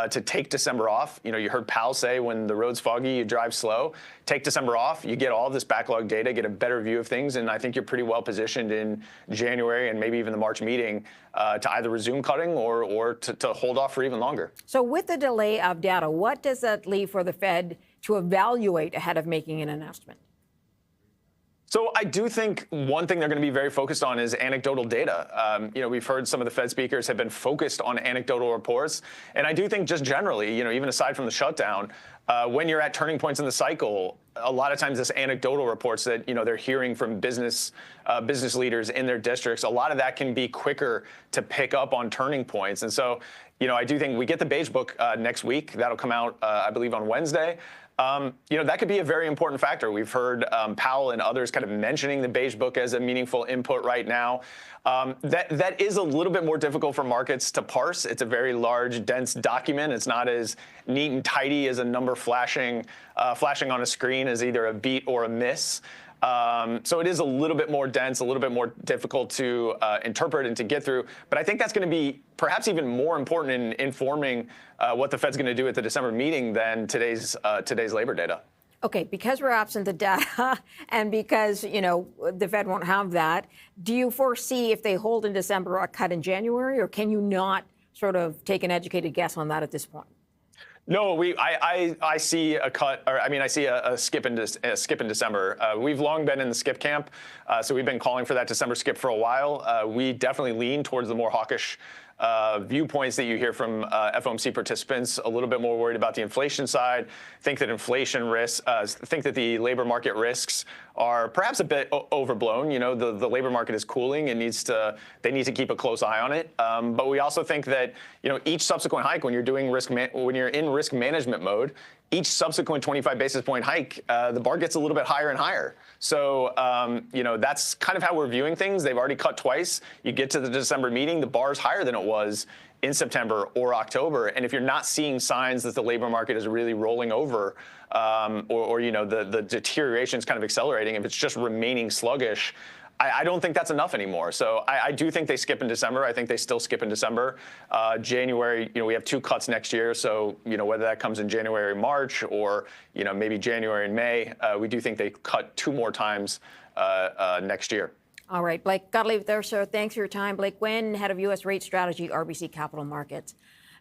S9: to take December off. You heard Powell say when the road's foggy, you drive slow. Take December off, you get all this backlog data, get a better view of things, and I think you're pretty well positioned in January and maybe even the March meeting to either resume cutting or to hold off for even longer.
S1: So with the delay of data, what does that leave for the Fed to evaluate ahead of making an announcement?
S9: So I do think one thing they're going to be very focused on is anecdotal data. We've heard some of the Fed speakers have been focused on anecdotal reports. And I do think just generally, even aside from the shutdown, when you're at turning points in the cycle, a lot of times this anecdotal reports that, they're hearing from business leaders in their districts, a lot of that can be quicker to pick up on turning points. And so, I do think we get the Beige Book next week. That'll come out, I believe, on Wednesday. That could be a very important factor. We've heard Powell and others kind of mentioning the Beige Book as a meaningful input right now. That is a little bit more difficult for markets to parse. It's a very large, dense document. It's not as neat and tidy as a number flashing on a screen as either a beat or a miss. So it is a little bit more dense, a little bit more difficult to interpret and to get through. But I think that's going to be perhaps even more important in informing what the Fed's going to do at the December meeting than today's labor data.
S1: Okay, because we're absent the data and because, the Fed won't have that, do you foresee if they hold in December a cut in January, or can you not sort of take an educated guess on that at this point?
S9: No, I see a cut, or I see a skip in December. We've long been in the skip camp, so we've been calling for that December skip for a while. We definitely lean towards the more hawkish viewpoints that you hear from FOMC participants, a little bit more worried about the inflation side, think that inflation risks, think that the labor market risks are perhaps a bit overblown. The labor market is cooling and they need to keep a close eye on it. But we also think that, each subsequent hike, when you're in risk management mode, each subsequent 25 basis point hike, the bar gets a little bit higher and higher. So, that's kind of how we're viewing things. They've already cut twice. You get to the December meeting, the bar is higher than it was in September or October. And if you're not seeing signs that the labor market is really rolling over, or the deterioration is kind of accelerating, if it's just remaining sluggish, I don't think that's enough anymore. So I do think they skip in December. I think they still skip in December. January, we have 2 cuts next year. So, whether that comes in January, March, or, maybe January and May, we do think they cut 2 more times next year.
S1: All right, Blake, got to leave it there, sir. Thanks for your time. Blake Wynn, head of U.S. Rate Strategy, RBC Capital Markets.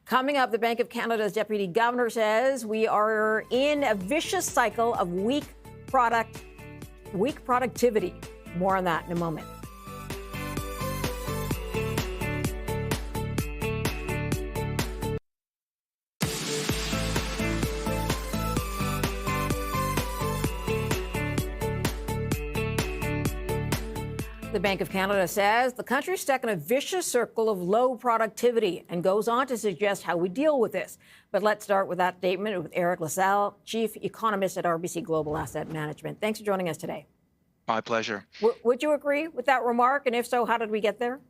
S1: Coming up, the Bank of Canada's deputy governor says we are in a vicious cycle of weak productivity. More on that in a moment. The Bank of Canada says the country's stuck in a vicious circle of low productivity and goes on to suggest how we deal with this. But let's start with that statement with Eric LaSalle, chief economist at RBC Global Asset Management. Thanks for joining us today.
S10: My pleasure.
S1: Would you agree with that remark? And if so, how did we get there?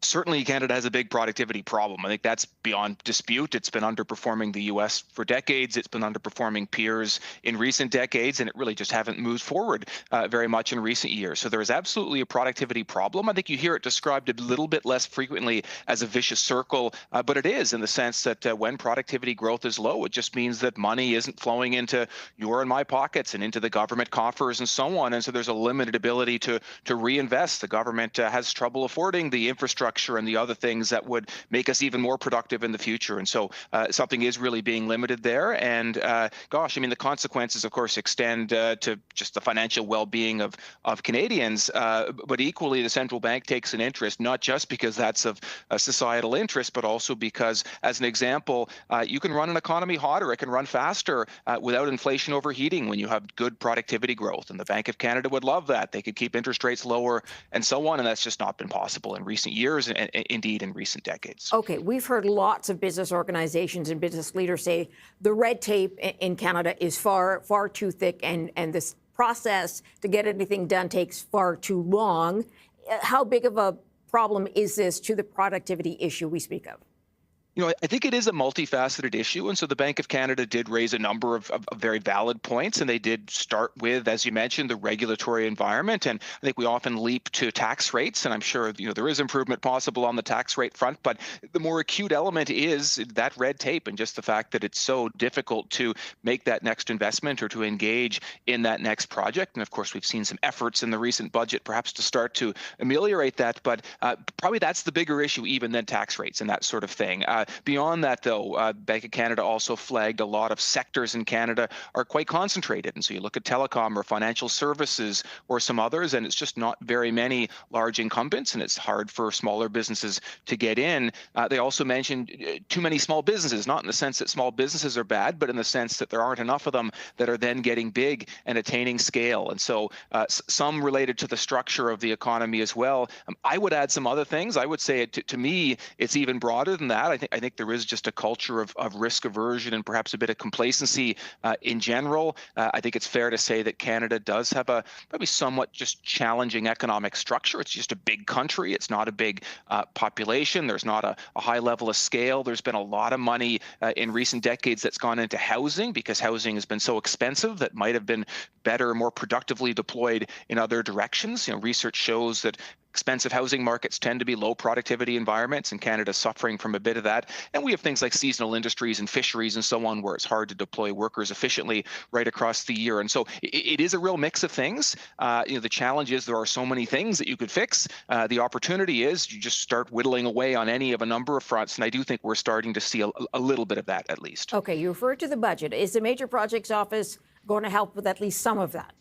S10: Certainly, Canada has a big productivity problem. I think that's beyond dispute. It's been underperforming the U.S. for decades. It's been underperforming peers in recent decades, and it really just haven't moved forward very much in recent years. So there is absolutely a productivity problem. I think you hear it described a little bit less frequently as a vicious circle, but it is in the sense that when productivity growth is low, it just means that money isn't flowing into your and my pockets and into the government coffers and so on. And so there's a limited ability to reinvest. The government has trouble affording the infrastructure and the other things that would make us even more productive in the future. And so something is really being limited there. And the consequences, of course, extend to just the financial well-being of Canadians. But equally, the central bank takes an interest, not just because that's of a societal interest, but also because, as an example, you can run an economy hotter, it can run faster without inflation overheating when you have good productivity growth. And the Bank of Canada would love that. They could keep interest rates lower and so on. And that's just not been possible in recent years. And indeed in recent decades.
S1: Okay, we've heard lots of business organizations and business leaders say the red tape in Canada is far too thick, and this process to get anything done takes far too long. How big of a problem is this to the productivity issue we speak of?
S10: I think it is a multifaceted issue. And so the Bank of Canada did raise a number of very valid points. And they did start with, as you mentioned, the regulatory environment. And I think we often leap to tax rates. And I'm sure, there is improvement possible on the tax rate front. But the more acute element is that red tape and just the fact that it's so difficult to make that next investment or to engage in that next project. And of course, we've seen some efforts in the recent budget perhaps to start to ameliorate that. But probably that's the bigger issue even than tax rates and that sort of thing. Beyond that, though, Bank of Canada also flagged a lot of sectors in Canada are quite concentrated. And so you look at telecom or financial services or some others, and it's just not very many large incumbents, and it's hard for smaller businesses to get in. They also mentioned too many small businesses, not in the sense that small businesses are bad, but in the sense that there aren't enough of them that are then getting big and attaining scale. And so some related to the structure of the economy as well. I would add some other things. I would say, to me, it's even broader than that. I think there is just a culture of risk aversion and perhaps a bit of complacency in general. I think it's fair to say that Canada does have a probably somewhat just challenging economic structure. It's just a big country. It's not a big population. There's not a high level of scale. There's been a lot of money in recent decades that's gone into housing because housing has been so expensive that might have been better, more productively deployed in other directions. Research shows that expensive housing markets tend to be low productivity environments, and Canada's suffering from a bit of that. And we have things like seasonal industries and fisheries and so on, where it's hard to deploy workers efficiently right across the year. And so it is a real mix of things. The challenge is there are so many things that you could fix. The opportunity is you just start whittling away on any of a number of fronts. And I do think we're starting to see a little bit of that, at least.
S1: Okay, you referred to the budget. Is the Major Projects Office going to help with at least some of that?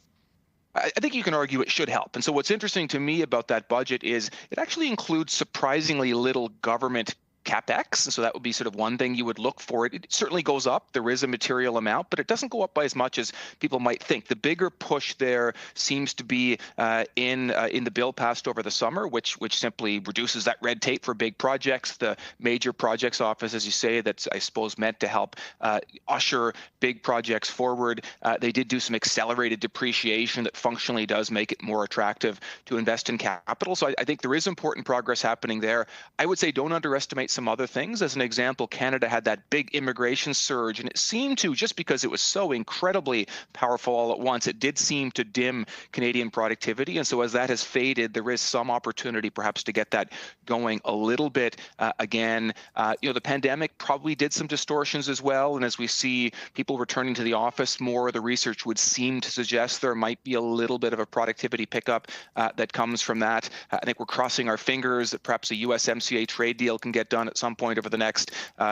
S10: I think you can argue it should help. And so what's interesting to me about that budget is it actually includes surprisingly little government CapEx. And so that would be sort of one thing you would look for. It certainly goes up. There is a material amount, but it doesn't go up by as much as people might think. The bigger push there seems to be in the bill passed over the summer, which simply reduces that red tape for big projects. The Major Projects Office, as you say, that's, I suppose, meant to help usher big projects forward. They did do some accelerated depreciation that functionally does make it more attractive to invest in capital. So I think there is important progress happening there. I would say don't underestimate some other things. As an example, Canada had that big immigration surge, and it seemed to, just because it was so incredibly powerful all at once, it did seem to dim Canadian productivity. And so as that has faded, there is some opportunity perhaps to get that going a little bit again. The pandemic probably did some distortions as well. And as we see people returning to the office more, the research would seem to suggest there might be a little bit of a productivity pickup that comes from that. I think we're crossing our fingers that perhaps a USMCA trade deal can get done at some point over the next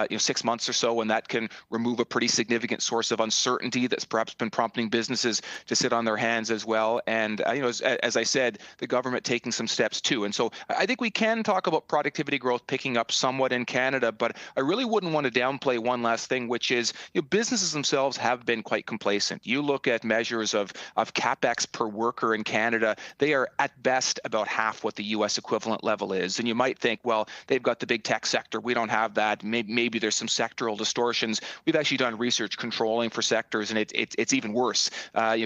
S10: 6 months or so, and that can remove a pretty significant source of uncertainty that's perhaps been prompting businesses to sit on their hands as well. And as I said, the government taking some steps too. And so I think we can talk about productivity growth picking up somewhat in Canada, but I really wouldn't want to downplay one last thing, which is businesses themselves have been quite complacent. You look at measures of CapEx per worker in Canada, they are at best about half what the U.S. equivalent level is. And you might think, well, they've got the big tech sector. We don't have that. Maybe there's some sectoral distortions. We've actually done research controlling for sectors, and it's even worse.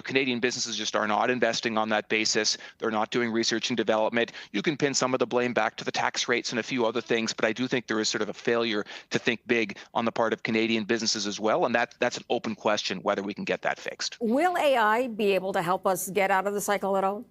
S10: Canadian businesses just are not investing on that basis. They're not doing research and development. You can pin some of the blame back to the tax rates and a few other things, but I do think there is sort of a failure to think big on the part of Canadian businesses as well, and that's an open question whether we can get that fixed.
S1: Will AI be able to help us get out of the cycle at all?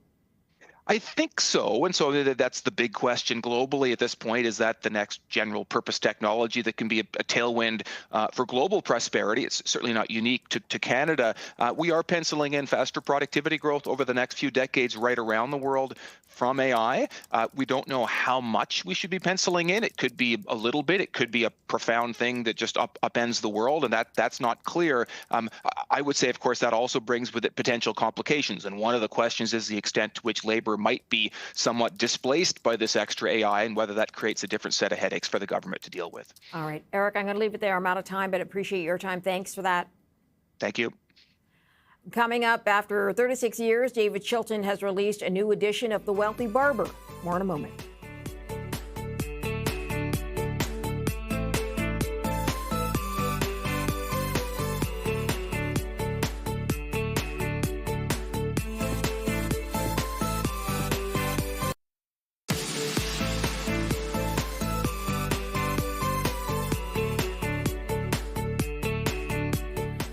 S10: I think so. And so that's the big question globally at this point. Is that the next general purpose technology that can be a tailwind for global prosperity? It's certainly not unique to Canada. We are penciling in faster productivity growth over the next few decades right around the world from AI. We don't know how much we should be penciling in. It could be a little bit. It could be a profound thing that just upends the world, and that's not clear. I would say, of course, that also brings with it potential complications. And one of the questions is the extent to which labor might be somewhat displaced by this extra AI and whether that creates a different set of headaches for the government to deal with.
S1: All right, Eric, I'm going to leave it there. I'm out of time, but appreciate your time. Thanks for that.
S10: Thank you.
S1: Coming up, after 36 years, David Chilton has released a new edition of The Wealthy Barber. More in a moment.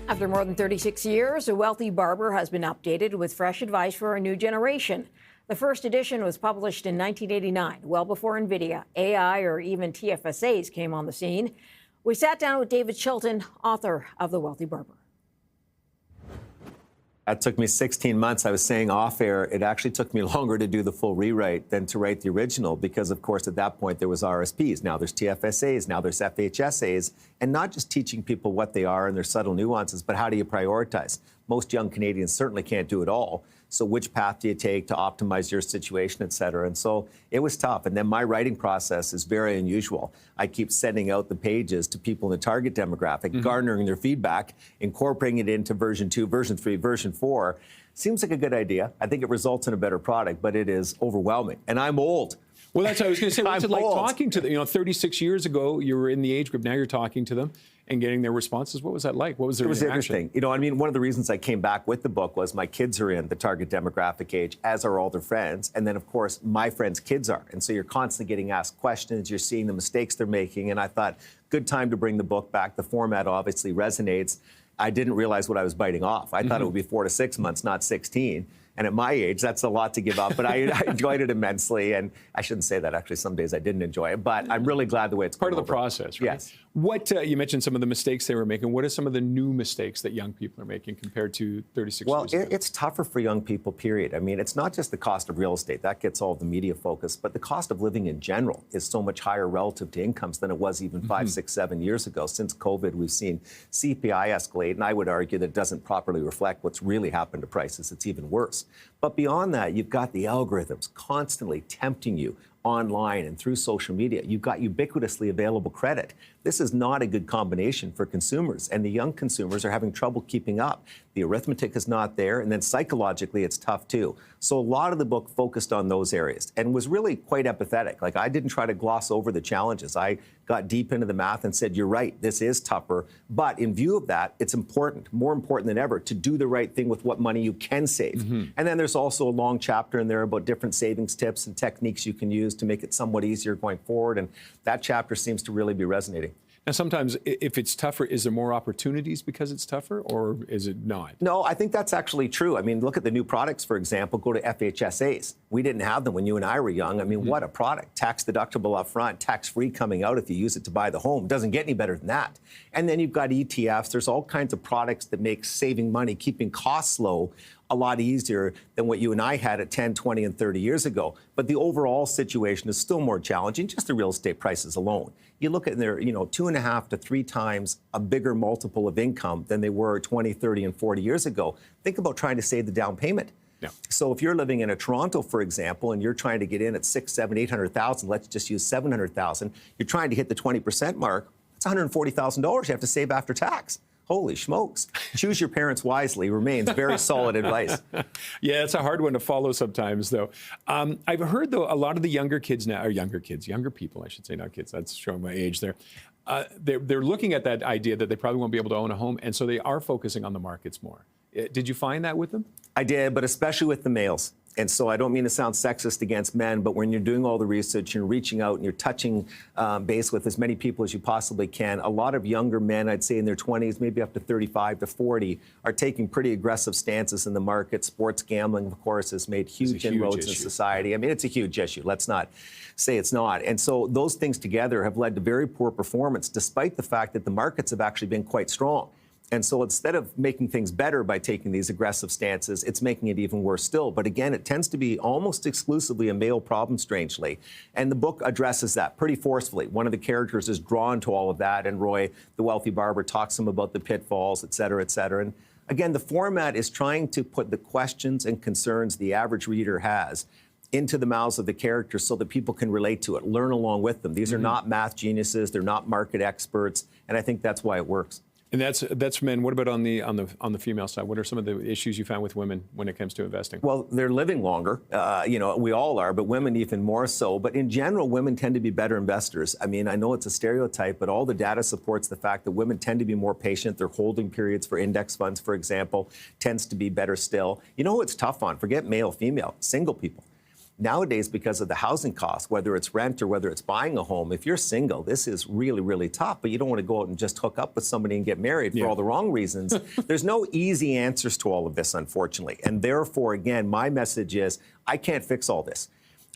S1: After more than 36 years, a wealthy barber has been updated with fresh advice for a new generation. The first edition was published in 1989, well before NVIDIA, AI, or even TFSAs came on the scene. We sat down with David Chilton, author of The Wealthy Barber.
S11: That took me 16 months. I was saying off air, it actually took me longer to do the full rewrite than to write the original because, of course, at that point there was RSPs. Now there's TFSAs. Now there's FHSAs. And not just teaching people what they are and their subtle nuances, but how do you prioritize? Most young Canadians certainly can't do it all. So which path do you take to optimize your situation, et cetera? And so it was tough. And then my writing process is very unusual. I keep sending out the pages to people in the target demographic, garnering their feedback, incorporating it into version 2, version 3, version 4. Seems like a good idea. I think it results in a better product, but it is overwhelming. And I'm old.
S12: Well, that's what I was going to say. What's it like
S11: old.
S12: talking to them? 36 years ago, you were in the age group. Now you're talking to them and getting their responses. What was that like? What was their reaction?
S11: It was interesting. One of the reasons I came back with the book was my kids are in the target demographic age, as are all their friends. And then, of course, my friends' kids are. And so you're constantly getting asked questions. You're seeing the mistakes they're making. And I thought, good time to bring the book back. The format obviously resonates. I didn't realize what I was biting off. I thought it would be 4 to 6 months, not 16. And at my age, that's a lot to give up. But I enjoyed it immensely. And I shouldn't say that, actually. Some days I didn't enjoy it. But I'm really glad the way it's
S12: part of the process, right?
S11: Yes.
S12: What you mentioned some of the mistakes they were making. What are some of the new mistakes that young people are making compared to 36 years ago?
S11: Well, it's tougher for young people, period. I mean, it's not just the cost of real estate. That gets all the media focus. But the cost of living in general is so much higher relative to incomes than it was even 5, 6, 7 years ago. Since COVID, we've seen CPI escalate. And I would argue that it doesn't properly reflect what's really happened to prices. It's even worse. But beyond that, you've got the algorithms constantly tempting you online and through social media. You've got ubiquitously available credit. This is not a good combination for consumers, and the young consumers are having trouble keeping up. The arithmetic is not there, and then psychologically it's tough too. So a lot of the book focused on those areas and was really quite empathetic. Like, I didn't try to gloss over the challenges. I got deep into the math and said, you're right, this is tougher. But in view of that, it's important, more important than ever, to do the right thing with what money you can save. And then there's also a long chapter in there about different savings tips and techniques you can use to make it somewhat easier going forward. And that chapter seems to really be resonating.
S12: Now, sometimes if it's tougher, is there more opportunities because it's tougher, or is it not?
S11: No, I think that's actually true. I mean, look at the new products, for example. Go to FHSAs. We didn't have them when you and I were young. I mean, what a product. Tax deductible up front, tax-free coming out if you use it to buy the home. Doesn't get any better than that. And then you've got ETFs. There's all kinds of products that make saving money, keeping costs low, a lot easier than what you and I had at 10, 20, and 30 years ago. But the overall situation is still more challenging, just the real estate prices alone. You look at their, 2.5 to 3 times a bigger multiple of income than they were 20, 30, and 40 years ago. Think about trying to save the down payment.
S12: Yeah.
S11: So if you're living in a Toronto, for example, and you're trying to get in at 6, 7, 800,000, let's just use 700,000, you're trying to hit the 20% mark, that's $140,000 you have to save after tax. Holy smokes. Choose your parents wisely remains very solid advice.
S12: Yeah, it's a hard one to follow sometimes, though. I've heard, though, a lot of the younger kids now, or younger people, I should say, not kids, that's showing my age there. They're looking at that idea that they probably won't be able to own a home, and so they are focusing on the markets more. Did you find that with them?
S11: I did, but especially with the males. And so I don't mean to sound sexist against men, but when you're doing all the research, you're reaching out and you're touching base with as many people as you possibly can. A lot of younger men, I'd say in their 20s, maybe up to 35 to 40, are taking pretty aggressive stances in the market. Sports gambling, of course, has made huge inroads in society. I mean, it's a huge issue. Let's not say it's not. And so those things together have led to very poor performance, despite the fact that the markets have actually been quite strong. And so instead of making things better by taking these aggressive stances, it's making it even worse still. But again, it tends to be almost exclusively a male problem, strangely. And the book addresses that pretty forcefully. One of the characters is drawn to all of that. And Roy, the wealthy barber, talks to him about the pitfalls, et cetera, et cetera. And again, the format is trying to put the questions and concerns the average reader has into the mouths of the characters so that people can relate to it, learn along with them. These are not math geniuses. They're not market experts. And I think that's why it works.
S12: And that's men. What about on the female side? What are some of the issues you found with women when it comes to investing?
S11: Well, they're living longer. We all are, but women even more so. But in general, women tend to be better investors. I mean, I know it's a stereotype, but all the data supports the fact that women tend to be more patient. Their holding periods for index funds, for example, tends to be better still. You know who it's tough on? Forget male, female, single people. Nowadays, because of the housing costs, whether it's rent or whether it's buying a home, if you're single, this is really, really tough. But you don't want to go out and just hook up with somebody and get married for all the wrong reasons. There's no easy answers to all of this, unfortunately. And therefore, again, my message is I can't fix all this.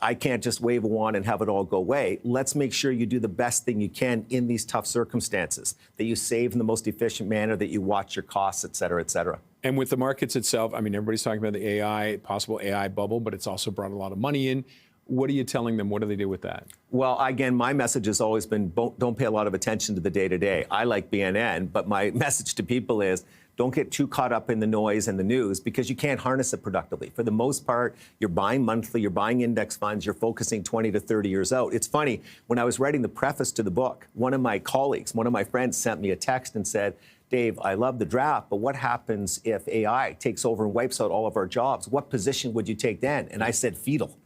S11: I can't just wave a wand and have it all go away. Let's make sure you do the best thing you can in these tough circumstances, that you save in the most efficient manner, that you watch your costs, et cetera, et cetera.
S12: And with the markets itself, I mean, everybody's talking about the AI, possible AI bubble, but it's also brought a lot of money in. What are you telling them? What do they do with that?
S11: Well, again, my message has always been don't pay a lot of attention to the day-to-day. I like BNN, but my message to people is don't get too caught up in the noise and the news because you can't harness it productively. For the most part, you're buying monthly, you're buying index funds, you're focusing 20 to 30 years out. It's funny, when I was writing the preface to the book, one of my colleagues, one of my friends sent me a text and said, Dave, I love the draft, but what happens if AI takes over and wipes out all of our jobs? What position would you take then? And I said fetal.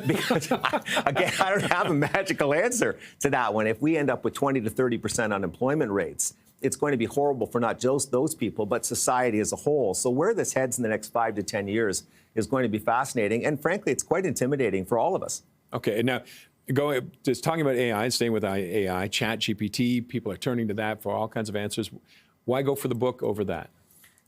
S11: Because, again, I don't have a magical answer to that one. If we end up with 20 to 30% unemployment rates, it's going to be horrible for not just those people, but society as a whole. So where this heads in the next 5 to 10 years is going to be fascinating. And frankly, it's quite intimidating for all of us.
S12: Okay, and now just talking about AI, staying with AI, ChatGPT, people are turning to that for all kinds of answers. Why go for the book over that?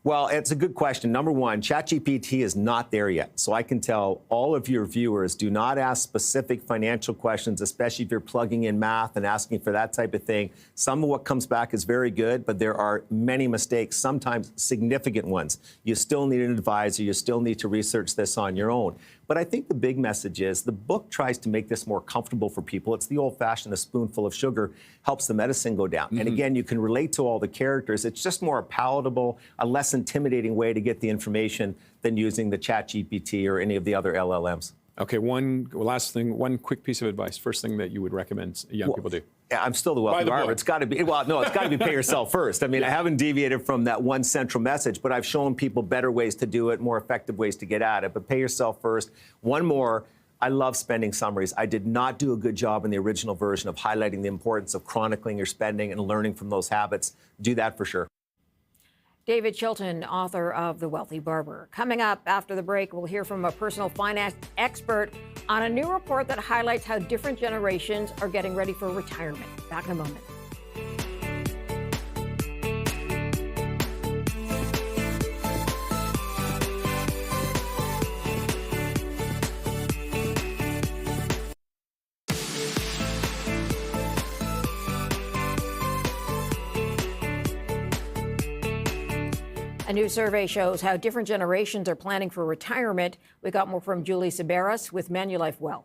S11: Well, it's a good question. Number one, ChatGPT is not there yet. So I can tell all of your viewers, do not ask specific financial questions, especially if you're plugging in math and asking for that type of thing. Some of what comes back is very good, but there are many mistakes, sometimes significant ones. You still need an advisor. You still need to research this on your own. But I think the big message is the book tries to make this more comfortable for people. It's the old-fashioned, a spoonful of sugar helps the medicine go down. And again, you can relate to all the characters. It's just more palatable, a less intimidating way to get the information than using the ChatGPT or any of the other LLMs.
S12: Okay, one last thing, one quick piece of advice. First thing that you would recommend young people do.
S11: Yeah, I'm still the wealthy barber. It's got to be, well, no, it's got to be pay yourself first. I mean, I haven't deviated from that one central message, but I've shown people better ways to do it, more effective ways to get at it. But pay yourself first. One more, I love spending summaries. I did not do a good job in the original version of highlighting the importance of chronicling your spending and learning from those habits. Do that for sure.
S1: David Chilton, author of The Wealthy Barber. Coming up after the break, we'll hear from a personal finance expert on a new report that highlights how different generations are getting ready for retirement. Back in a moment. A new survey shows how different generations are planning for retirement. We got more from Julie Sabaras with Manulife Wealth.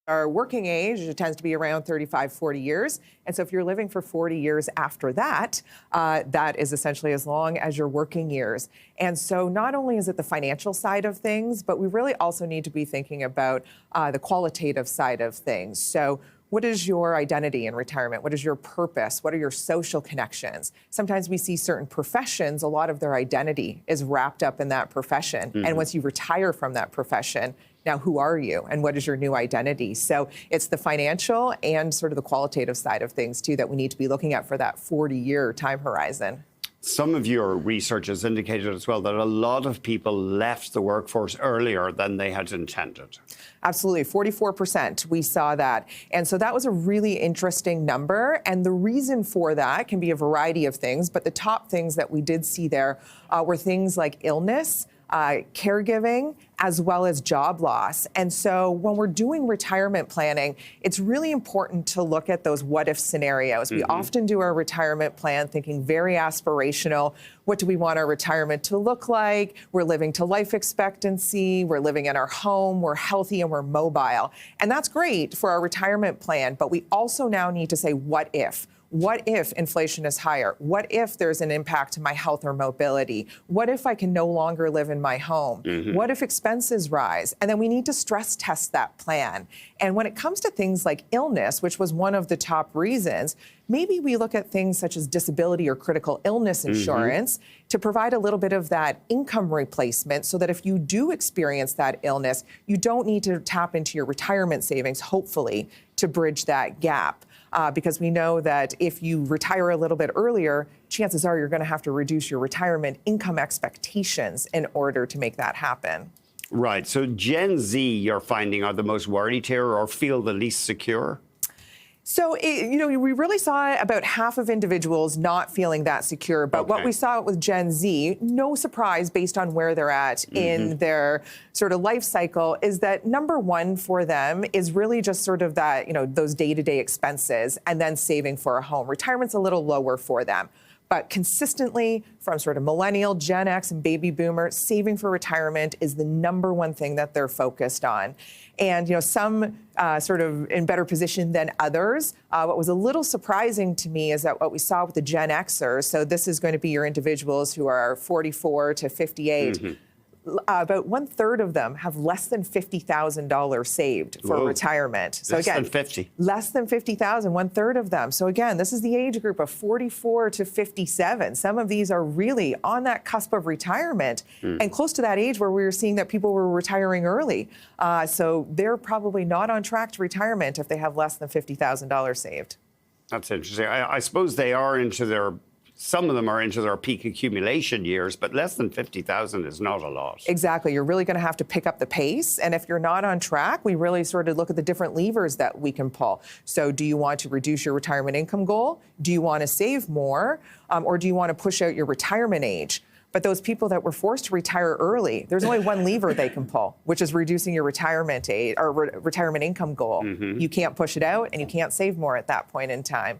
S13: Our working age tends to be around 35, 40 years. And so if you're living for 40 years after that, that is essentially as long as your working years. And so not only is it the financial side of things, but we really also need to be thinking about the qualitative side of things. So what is your identity in retirement? What is your purpose? What are your social connections? Sometimes we see certain professions, a lot of their identity is wrapped up in that profession. And once you retire from that profession, now who are you and what is your new identity? So it's the financial and sort of the qualitative side of things too that we need to be looking at for that 40-year time horizon.
S14: Some of your research has indicated as well that a lot of people left the workforce earlier than they had intended.
S13: Absolutely, 44%, we saw that. And so that was a really interesting number. And the reason for that can be a variety of things, but the top things that we did see there were things like illness, caregiving, as well as job loss. And so when we're doing retirement planning, it's really important to look at those what-if scenarios. We often do our retirement plan thinking very aspirational. What do we want our retirement to look like? We're living to life expectancy. We're living in our home. We're healthy and we're mobile. And that's great for our retirement plan. But we also now need to say, what if? What if inflation is higher? What if there's an impact to my health or mobility? What if I can no longer live in my home? What if expenses rise? And then we need to stress test that plan. And when it comes to things like illness, which was one of the top reasons, maybe we look at things such as disability or critical illness insurance to provide a little bit of that income replacement so that if you do experience that illness, you don't need to tap into your retirement savings, hopefully, to bridge that gap. Because we know that if you retire a little bit earlier, chances are you're going to have to reduce your retirement income expectations in order to make that happen.
S14: Right. So Gen Z, you're finding, are the most worried here or feel the least secure?
S13: So, we really saw about half of individuals not feeling that secure. But what we saw with Gen Z, no surprise based on where they're at in their sort of life cycle, is that number one for them is really just sort of that, those day-to-day expenses and then saving for a home. Retirement's a little lower for them. But consistently from sort of millennial, Gen X, and baby boomer, saving for retirement is the number one thing that they're focused on. And, some sort of in better position than others. What was a little surprising to me is that what we saw with the Gen Xers, so this is going to be your individuals who are 44 to 58, about 1/3 of them have less than $50,000 saved for retirement. So
S14: less than 50.
S13: Less than 50,000, 1/3 of them. So again, this is the age group of 44 to 57. Some of these are really on that cusp of retirement and close to that age where we were seeing that people were retiring early. So they're probably not on track to retirement if they have less than $50,000 saved.
S14: That's interesting. I suppose they are some of them are into their peak accumulation years, but less than 50,000 is not a lot.
S13: Exactly. You're really going to have to pick up the pace. And if you're not on track, we really sort of look at the different levers that we can pull. So do you want to reduce your retirement income goal? Do you want to save more? Or do you want to push out your retirement age? But those people that were forced to retire early, there's only one lever they can pull, which is reducing your retirement age or retirement income goal. You can't push it out and you can't save more at that point in time.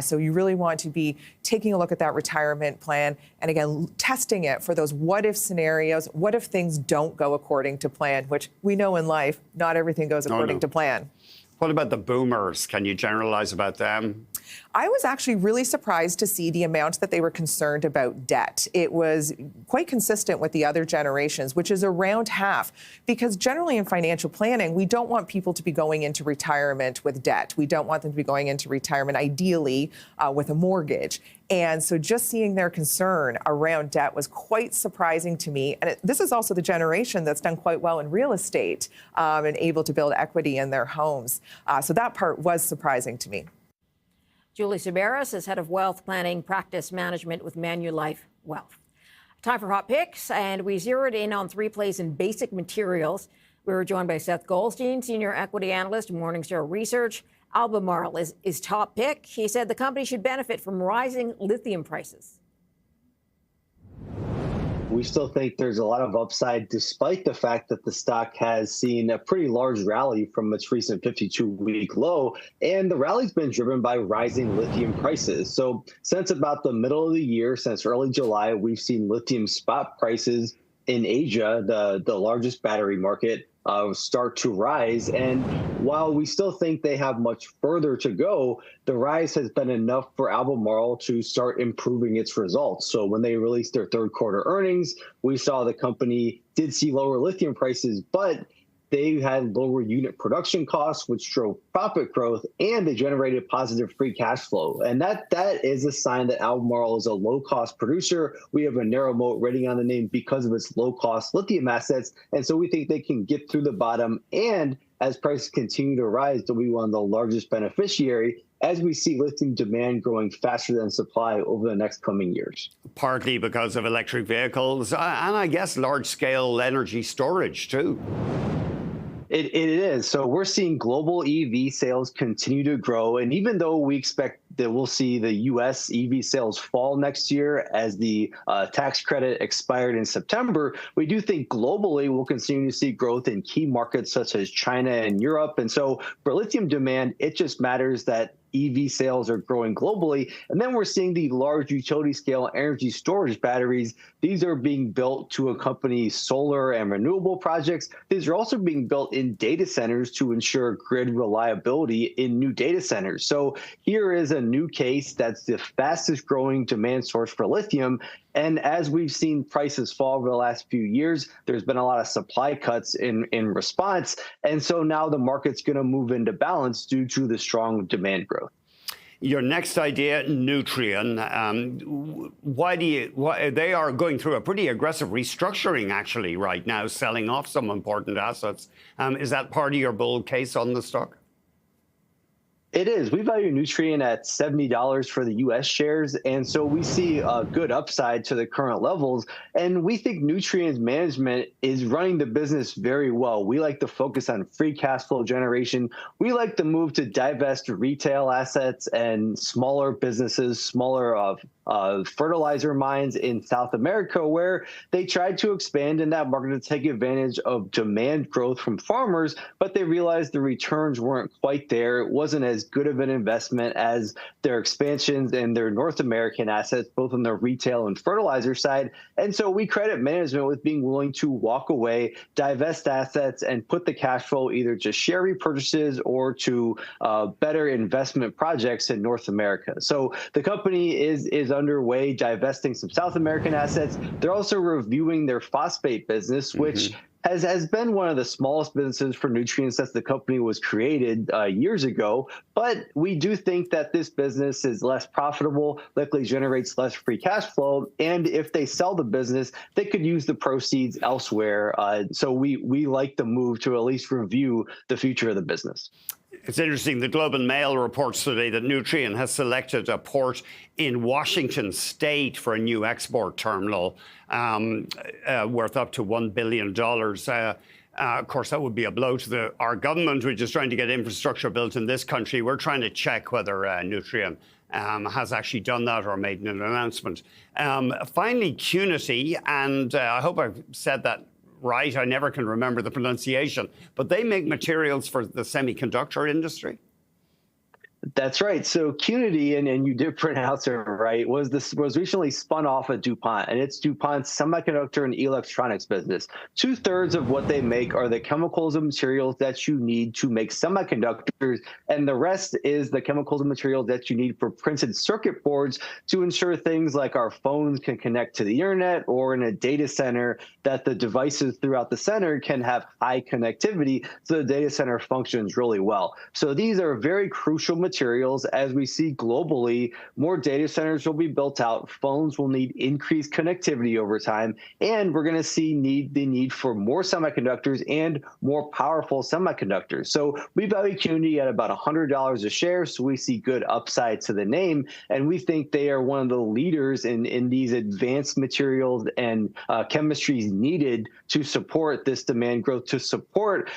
S13: So you really want to be taking a look at that retirement plan and, again, testing it for those what-if scenarios. What if things don't go according to plan, which we know in life, not everything goes according to plan.
S14: What about the boomers? Can you generalize about them?
S13: I was actually really surprised to see the amount that they were concerned about debt. It was quite consistent with the other generations, which is around half, because generally in financial planning, we don't want people to be going into retirement with debt. We don't want them to be going into retirement, ideally, with a mortgage. And so just seeing their concern around debt was quite surprising to me. And this is also the generation that's done quite well in real estate and able to build equity in their homes. So that part was surprising to me.
S1: Julie Sabaris is head of wealth planning practice management with Manulife Wealth. Time for hot picks, and we zeroed in on 3 plays in basic materials. We were joined by Seth Goldstein, senior equity analyst, Morningstar Research. Albemarle is top pick. He said the company should benefit from rising lithium prices.
S15: We still think there's a lot of upside, despite the fact that the stock has seen a pretty large rally from its recent 52-week low. And the rally's been driven by rising lithium prices. So since about the middle of the year, since early July, we've seen lithium spot prices in Asia, the largest battery market, start to rise. And while we still think they have much further to go, the rise has been enough for Albemarle to start improving its results. So when they released their third quarter earnings, we saw the company did see lower lithium prices, but they had lower unit production costs, which drove profit growth, and they generated positive free cash flow. And that is a sign that Albemarle is a low-cost producer. We have a narrow moat rating on the name because of its low-cost lithium assets. And so we think they can get through the bottom. And as prices continue to rise, they'll be one of the largest beneficiary as we see lithium demand growing faster than supply over the next coming years.
S14: Partly because of electric vehicles and I guess large-scale energy storage, too.
S15: It is. So we're seeing global EV sales continue to grow. And even though we expect that we'll see the U.S. EV sales fall next year as the tax credit expired in September, we do think globally we'll continue to see growth in key markets such as China and Europe. And so for lithium demand, it just matters that EV sales are growing globally. And then we're seeing the large utility scale energy storage batteries. These are being built to accompany solar and renewable projects. These are also being built in data centers to ensure grid reliability in new data centers. So here is a new case that's the fastest growing demand source for lithium. And as we've seen prices fall over the last few years, there's been a lot of supply cuts in response. And so now the market's going to move into balance due to the strong demand growth.
S14: Your next idea, Nutrien, they are going through a pretty aggressive restructuring actually right now, selling off some important assets. Is that part of your bull case on the stock?
S15: It is. We value Nutrien at $70 for the U.S. shares, and so we see a good upside to the current levels. And we think Nutrien's management is running the business very well. We like to focus on free cash flow generation. We like to move to divest retail assets and smaller businesses, smaller fertilizer mines in South America, where they tried to expand in that market to take advantage of demand growth from farmers, but they realized the returns weren't quite there. It wasn't as good of an investment as their expansions and their North American assets, both on the retail and fertilizer side. And so we credit management with being willing to walk away, divest assets, and put the cash flow either to share repurchases or to better investment projects in North America. So the company is underway divesting some South American assets. They're also reviewing their phosphate business, which has been one of the smallest businesses for Nutrien since the company was created years ago. But we do think that this business is less profitable, likely generates less free cash flow. And if they sell the business, they could use the proceeds elsewhere. So we like the move to at least review the future of the business.
S14: It's interesting. The Globe and Mail reports today that Nutrien has selected a port in Washington State for a new export terminal worth up to $1 billion. Of course, that would be a blow to our government, which is trying to get infrastructure built in this country. We're trying to check whether Nutrien has actually done that or made an announcement. Finally, Qnity, and I hope I've said that right. I never can remember the pronunciation, but they make materials for the semiconductor industry.
S15: That's right. So Qnity, and you did pronounce it right, was recently spun off of DuPont, and it's DuPont's semiconductor and electronics business. 2/3 of what they make are the chemicals and materials that you need to make semiconductors, and the rest is the chemicals and materials that you need for printed circuit boards to ensure things like our phones can connect to the internet, or in a data center that the devices throughout the center can have high connectivity so the data center functions really well. So these are very crucial materials. As we see globally, more data centers will be built out, phones will need increased connectivity over time, and we're going to see the need for more semiconductors and more powerful semiconductors. So we value Qnity at about $100 a share, so we see good upside to the name, and we think they are one of the leaders in these advanced materials and chemistries needed to support this demand growth, to support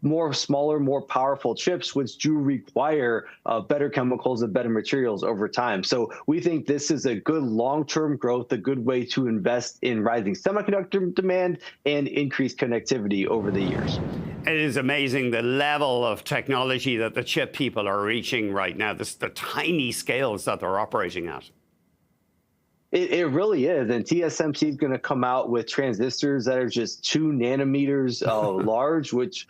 S15: more smaller, more powerful chips, which do require better chemicals and better materials over time. So we think this is a good long-term growth, a good way to invest in rising semiconductor demand and increased connectivity over the years.
S14: It is amazing the level of technology that the chip people are reaching right now, the tiny scales that they're operating at.
S15: It really is. And TSMC is going to come out with transistors that are just 2 nanometers large, which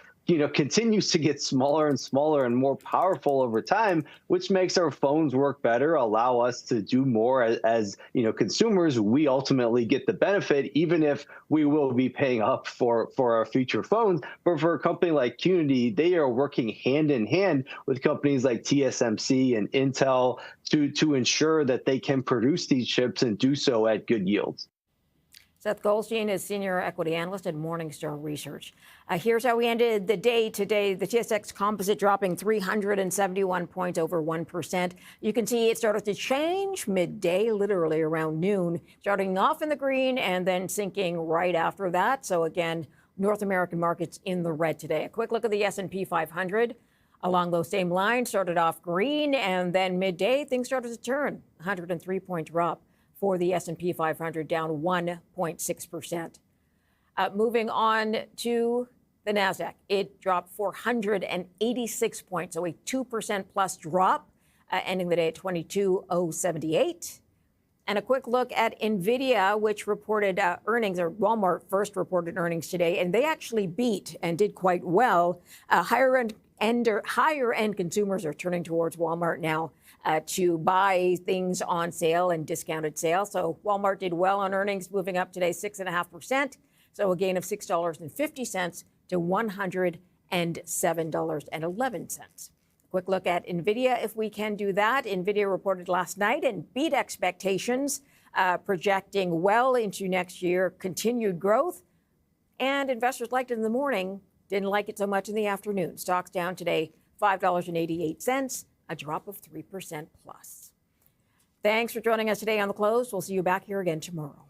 S15: continues to get smaller and smaller and more powerful over time, which makes our phones work better, allow us to do more as consumers. We ultimately get the benefit, even if we will be paying up for our future phones. But for a company like Qnity, they are working hand in hand with companies like TSMC and Intel to ensure that they can produce these chips and do so at good yields.
S1: Seth Goldstein is Senior Equity Analyst at Morningstar Research. Here's how we ended the day today. The TSX Composite dropping 371 points, over 1%. You can see it started to change midday, literally around noon, starting off in the green and then sinking right after that. So again, North American markets in the red today. A quick look at the S&P 500. Along those same lines, started off green, and then midday, things started to turn. 103-point drop for the S&P 500, down 1.6%. Moving on to the NASDAQ, it dropped 486 points, so a 2% plus drop, ending the day at 22,078. And a quick look at NVIDIA, which reported earnings, or Walmart first reported earnings today, and they actually beat and did quite well. Higher end consumers are turning towards Walmart now to buy things on sale and discounted sale. So Walmart did well on earnings, moving up today 6.5%. So a gain of $6.50 to $107.11. Quick look at NVIDIA, if we can do that. NVIDIA reported last night and beat expectations, projecting well into next year, continued growth. And investors liked it in the morning, didn't like it so much in the afternoon. Stocks down today, $5.88 a drop of 3% plus. Thanks for joining us today on The Close. We'll see you back here again tomorrow.